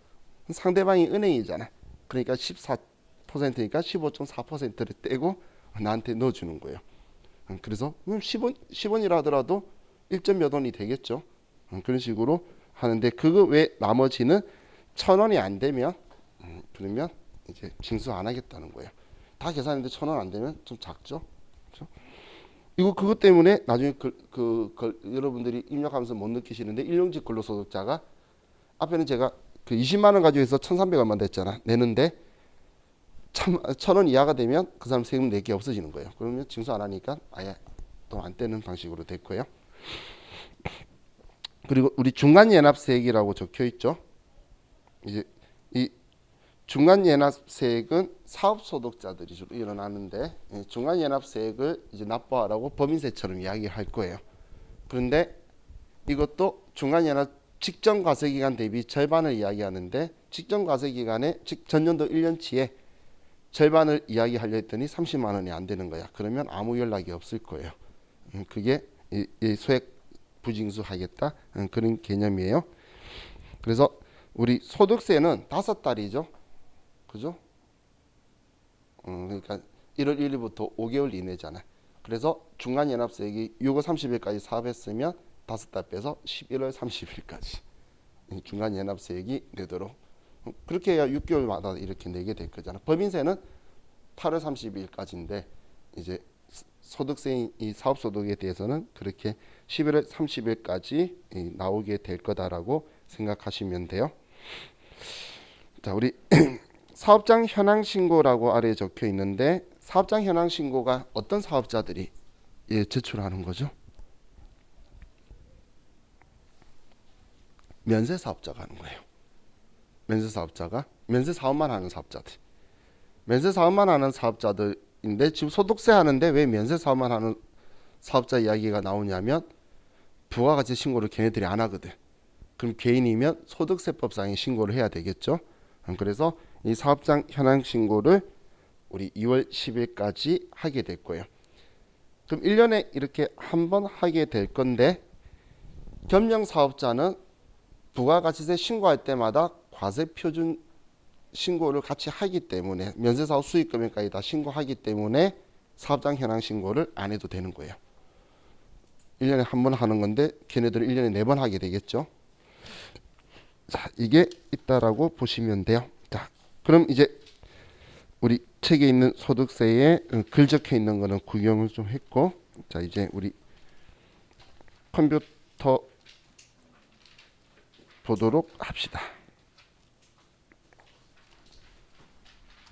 상대방이 은행이잖아. 그러니까 14%니까 15.4%를 떼고 나한테 넣어주는 거예요. 그래서 10원이라 하더라도 1점 몇 원이 되겠죠. 그런 식으로 하는데 그거 외 나머지는 1,000원이 안 되면 그러면 이제 징수 안 하겠다는 거예요. 다 계산했는데 1,000원 안 되면 좀 작죠. 그렇죠? 이거 그것 때문에 나중에 여러분들이 입력하면서 못 느끼시는데 일용직 근로소득자가 앞에는 제가 그 20만 원 가지고 해서 1,300원만 냈잖아. 내는데 1,000원 이하가 되면 그 사람 세금 낼 게 없어지는 거예요. 그러면 징수 안 하니까 아예 또 안 떼는 방식으로 됐고요. 그리고 우리 중간연합세액이라고 적혀 있죠. 이제 이 중간연합세액은 사업소득자들이 주로 일어나는데 중간연합세액을 이제 납부하라고 법인세처럼 이야기할 거예요. 그런데 이것도 중간연합 직전과세기간 대비 절반을 이야기하는데 직전과세기간에 즉 전년도 1년치에 절반을 이야기하려 했더니 30만 원이 안 되는 거야. 그러면 아무 연락이 없을 거예요. 그게 이 소액 부징수 하겠다 그런 개념이에요. 그래서 우리 소득세는 5달이죠. 그죠? 그러니까 1월 1일부터 5개월 이내잖아. 그래서 중간연합세액이 6월 30일까지 사업했으면 5달 빼서 11월 30일까지 중간연합세액이 내도록 그렇게 해야 6개월마다 이렇게 내게 될 거잖아. 법인세는 8월 30일까지인데 이제 소득세인 이 사업소득에 대해서는 그렇게 11월 30일까지 나오게 될 거다라고 생각하시면 돼요. 자, 우리 사업장 현황 신고라고 아래에 적혀 있는데 사업장 현황 신고가 어떤 사업자들이 제출하는 거죠? 면세 사업자가 하는 거예요. 면세 사업자가 면세 사업만 하는 사업자들. 면세 사업만 하는 사업자들인데 지금 소득세 하는데 왜 면세 사업만 하는 사업자 이야기가 나오냐면 부가가치 신고를 걔네들이 안 하거든. 그럼 개인이면 소득세법상의 신고를 해야 되겠죠. 그래서 이 사업장 현황 신고를 우리 2월 10일까지 하게 될 거예요. 그럼 1년에 이렇게 한 번 하게 될 건데 겸용 사업자는 부가가치세 신고할 때마다 과세표준 신고를 같이 하기 때문에 면세사업 수익금액까지 다 신고하기 때문에 사업장 현황 신고를 안 해도 되는 거예요. 1년에 한 번 하는 건데 걔네들은 1년에 4번 하게 되겠죠. 자, 이게 있다라고 보시면 돼요. 자, 그럼 이제 우리 책에 있는 소득세에 글 적혀 있는 거는 구경을 좀 했고, 자 이제 우리 컴퓨터 보도록 합시다.